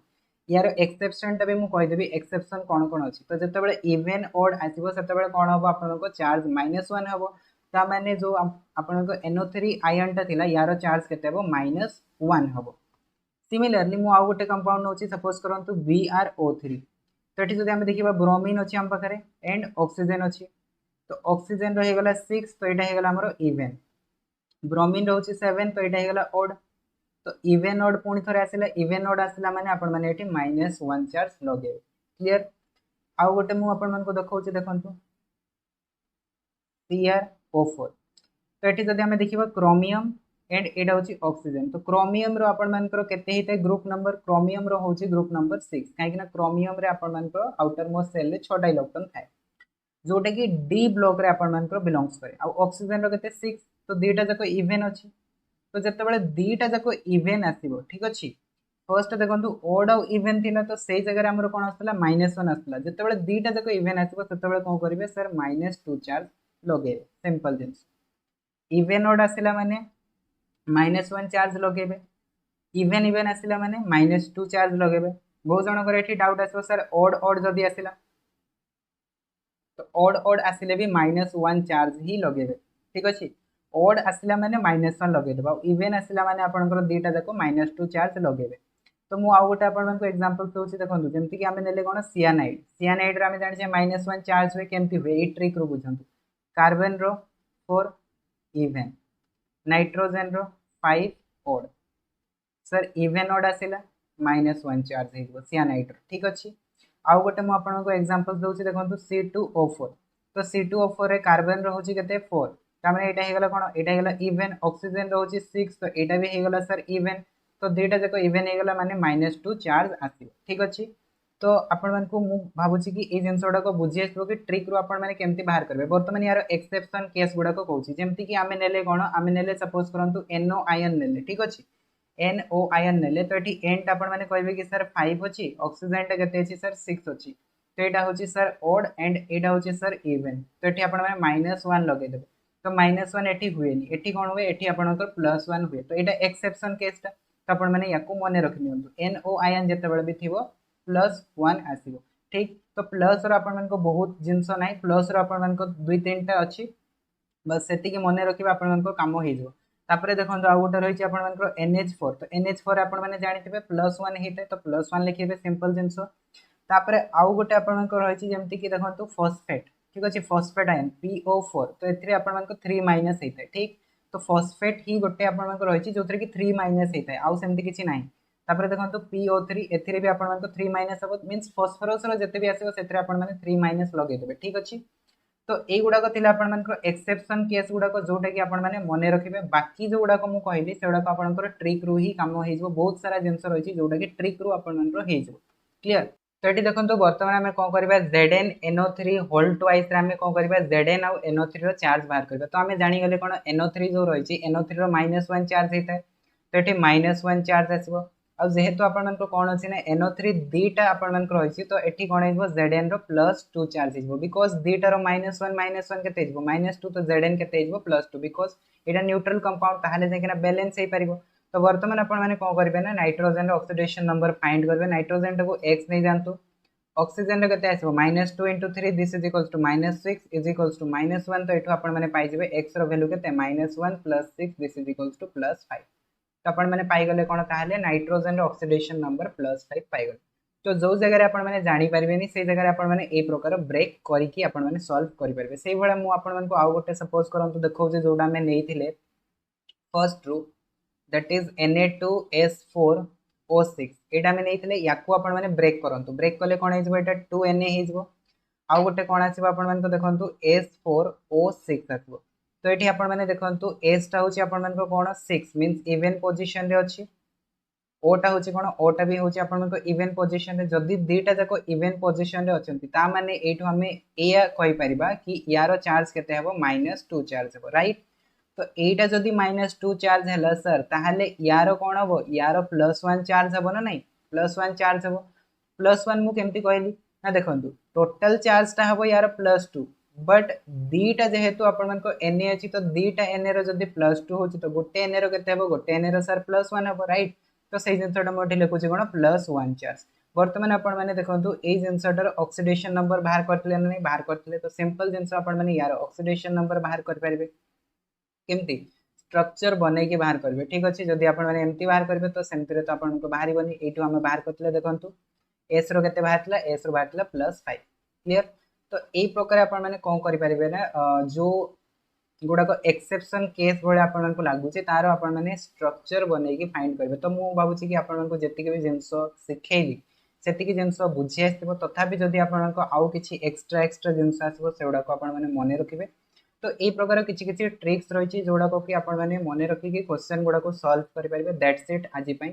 यार एक्सेप्शन टा भी मु कहि देबी एक्सेप्शन कोन कोन अछि तो जते बेले इवन ऑड आसीबो सेते बेले कोन हबो आपण को चार्ज -1 हबो ता माने जो आपण को NO3 आयन टा थिला यार चार्ज केते हबो -1 हबो सिमिलरली मु आउ गोटे कंपाउंड नोची सपोज करंतु BrO3 तो एठी जदि हम देखिबा ब्रोमीन अछि हम पाखरे एंड ऑक्सीजन अछि तो ऑक्सीजन रहि गेला 6 तो एटा हे गेला हमरो इवन ब्रोमीन रहउछि 7 तो एटा हे गेला ऑड तो इवन ऑड पुनी थरे आसिला इवन ऑड आसिला माने आपण माने एठी -1 चार्ज लगे क्लियर आउ गोटे मु आपण मन को देखौछि देखंतु CrO4 तो एठी जदि हम देखिबा क्रोमियम एंड एटा होची ऑक्सीजन तो क्रोमियम रो आपण मानकर केते हिते ग्रुप नंबर क्रोमियम रो होची ग्रुप नंबर 6 काहे कि ना क्रोमियम रे आपण मानकर आउटर मोस्ट सेल रे 6टा इलेक्ट्रॉन थाए जोटा कि डी ब्लॉक रे आपण मानकर बिलोंग्स करे आ ऑक्सीजन रो केते 6 तो दीटा जाको इवन अछि तो जते बेले दीटा जाको इवन आसीबो ठीक अछि फर्स्ट देखंतु ऑड और इवन थिला तो सेही जगह रे हमर कोन आस्तला -1 आस्तला जते बेले दीटा जाको इवन आसीबो तते बेले कोन करिवे सर -2 चार्ज लगेबे सिंपल जिंस इवन ऑड आसिला माने -1 चार्ज लगेबे इवन इवन आसिला माने -2 चार्ज लगेबे बहुत जण करे एठी डाउट आसो सर ऑड ऑड जदी आसिला तो ऑड ऑड आसिले भी -1 चार्ज ही लगेबे ठीक अछि ऑड आसिला माने -1 लगे देबा इवन आसिला माने आपनकर दीटा जाको -2 चार्ज लगेबे तो मु आउ गोटे आपन को एग्जांपल दोछि देखंतु जेमति कि हमें नेले कोन सियानाइड रे हमें जानि छै -1 चार्ज होय केमति होय ए ट्रिक रो बुझंतु कार्बन रो 4 इवन नाइट्रोजन रो 5 ऑड सर इवन ऑड आसिला -1 चार्ज हेबो सियानाइड ठीक अछि आउ गोटे मु आपन को एग्जांपल दोछि देखंतु C2O4 तो C2O4 रे कार्बन रहउछि केते 4 ता माने एटा हे गेला कोन एटा हे गेला इवन ऑक्सीजन रहउछि 6 तो एटा भी हे गेला सर इवन तो दुईटा जाको इवन हे गेला माने -2 चार्ज आसीबो ठीक अछि तो आपण मन को मु भाबुछि कि ए जिंसडा को बुझि आसबो कि ट्रिक रो आपण माने केमति बाहर करबे वर्तमान यार एक्सेप्शन केस गुडा को कहउछि जेमति कि आमे नेले कोन आमे नेले सपोज करंतु NO आयन नेले ठीक अछि NO आयन नेले तो एठी एंड आपण माने कहबे कि सर 5 अछि ऑक्सीजन टा केते अछि सर 6 अछि तो एटा होछि सर ऑड एंड एटा होछि सर इवन तो एठी आपण माने -1 लगे देबे तो -1 एठी हुएनी एठी कोन हुए एठी आपनकर +1 हुए तो एटा एक्सेप्शन केस टा तो आपण माने याकू मने रख नियंतु NO आयन जते बेले भी थिबो +1 आसीबो ठीक तो प्लस रो आपण मन को बहुत जिंस नाही प्लस रो आपण मन को 2-3 टा अछि बस सेति के मने रखिबा आपण मन को काम हो हिजो तापरे देखंतु आ गोटे रहिछि आपण मन को NH4 तो NH4 आपण माने जानिथिबे +1 हिते तो +1 लिखिबे सिंपल जिंस तापरे आउ गोटे आपण मन को रहिछि जेमति कि देखंतु फॉस्फेट ठीक अछि फॉस्फेट आयन PO4 तो एथरे आपण मन को 3- हेतै ठीक तो फॉस्फेट ही गोटे आपण मन को रहिछि जोथरे कि 3- हेतै आउ सेमति किछि नाही तापरे देखंतु PO3 एथरे भी आपण मन को 3- हबो मींस फास्फोरस रो जते भी आसीबो सेथरे आपण माने 3- लगे देबे ठीक अछि तो ए गुडा को थिला आपण मन को एक्सेप्शन केस गुडा को जोटा कि आपण माने मने रखिबे बाकी जो गुडा को मु कहली सेडा को आपण को ट्रिक रू ही काम होई जबो बहुत सारा जिंस रहिछि जोटा कि ट्रिक रू आपण मन को हेइ जबो क्लियर तो एटी देखंतु वर्तमान हमें कोन करबा ZnNO3 होल ट्वाइस रे हमें कोन करबा Zn और NO3 रो चार्ज बाहर करबा तो हमें जानि गेले कोन NO3 जो रहिछि NO3 रो -1 चार्ज हेतै तो एटी -1 चार्ज आसीबो आ जेहेतु आपण मन को कोन अछि ना NO3 दीटा आपण मन को रहिछि तो एठी कोन हेबो Zn रो +2 चार्ज हेबो बिकॉज़ दीटा रो -1 केते हेबो -2 तो Zn केते हेबो +2 बिकॉज़ एटा न्यूट्रल कंपाउंड ताहाले जेकिना बैलेंस हेइ परिबो तो वर्तमान आपण माने कोन करबे ना नाइट्रोजन रो ऑक्सीडेशन नंबर फाइंड करबे नाइट्रोजन को x नै जानतु ऑक्सीजन रो केते आसीबो -2 * 3 this is equals to -6 is equals to -1 तो एठो आपण माने पाइ जेबे x रो वैल्यू केते -1 + 6 दिस इज इक्वल्स टू +5 तो आपण माने पाइ गले कोन ताहाले नाइट्रोजन रो ऑक्सीडेशन नंबर +5 पाइ गले तो जो जगह आपण मैंने जानी पारिबेनी से जगह आपण मैंने ए प्रकार ब्रेक करके आपण मैंने सॉल्व करि परिबे सेही भला मु आपण मानको आउ गोटे सपोज करंतु देखौ जे जोडा में नेइथिले फर्स्ट रो दैट इज Na2S4O6 एटा में नेइथिले याकू आपण माने ब्रेक करंतु ब्रेक कले कोन हेजबो एटा 2Na हेजबो आउ गोटे कोन आसीबो आपण मानको देखंतु S4O6 आसीबो तो एठी आपण माने देखंतु S टा होची आपण मानको कोन 6 मींस इवन पोजीशन रे अछि ओटा होची कोन ओटा भी होची आपण मानको इवन पोजीशन रे जदी दीटा जाको इवन पोजीशन रे अछंती ता माने एठो हमें एया कहि परिबा कि यारो चार्ज केते हेबो -2 चार्ज हेबो राइट तो एटा जदी -2 चार्ज हैला सर ताहाले यारो कोन हबो यारो +1 चार्ज हबो ना नहीं +1 चार्ज हबो +1 मु केमती कहली ना देखंतु टोटल चार्ज ता हबो यारो +2 बट दीटा जेहेतु आपण मानको Na अछि तो दीटा Na रो जदी +2 होची तो गोटे Na रो केते हेबो गोटे Na रो सर +1 हबो राइट तो सही जिनसटा मोठी लिखुची कोन +1 चार्ज वर्तमान आपण माने देखंतु ए जिनसटार ऑक्सीडेशन नंबर बाहर करथिले नहीं बाहर करथिले तो सिंपल जिनस आपण माने यार ऑक्सीडेशन नंबर बाहर कर परिबे केमती स्ट्रक्चर बनै के बाहर करबे ठीक अछि जदी आपण माने एमती बाहर करबे तो सेमती रे तो आपण को बाहरी बनी एटू हम बाहर करथिले देखंतु s रो केते बाहरला s रो बाहरला +5 क्लियर तो एई प्रकार आपण माने कोन करि परिबे ना जो गुडा को एक्सेप्शन केस भले आपण को लागु छै तारो आपण माने स्ट्रक्चर बनै के फाइंड करबे तो मु भाबु छी कि आपण को जेति के भी जिंस सिखेली सेति के जिंस बुझी आस्थिबो तथापि जदी आपण को आउ किछि एक्स्ट्रा जिंस आसबो सेउडा को आपण माने मने रखिबे तो ए प्रकार किछि किछि ट्रिक्स रहिछि जोडा को कि आपण माने मने रखि कि क्वेश्चन गुडा को सॉल्व करि परिबे दैट्स इट आजि पई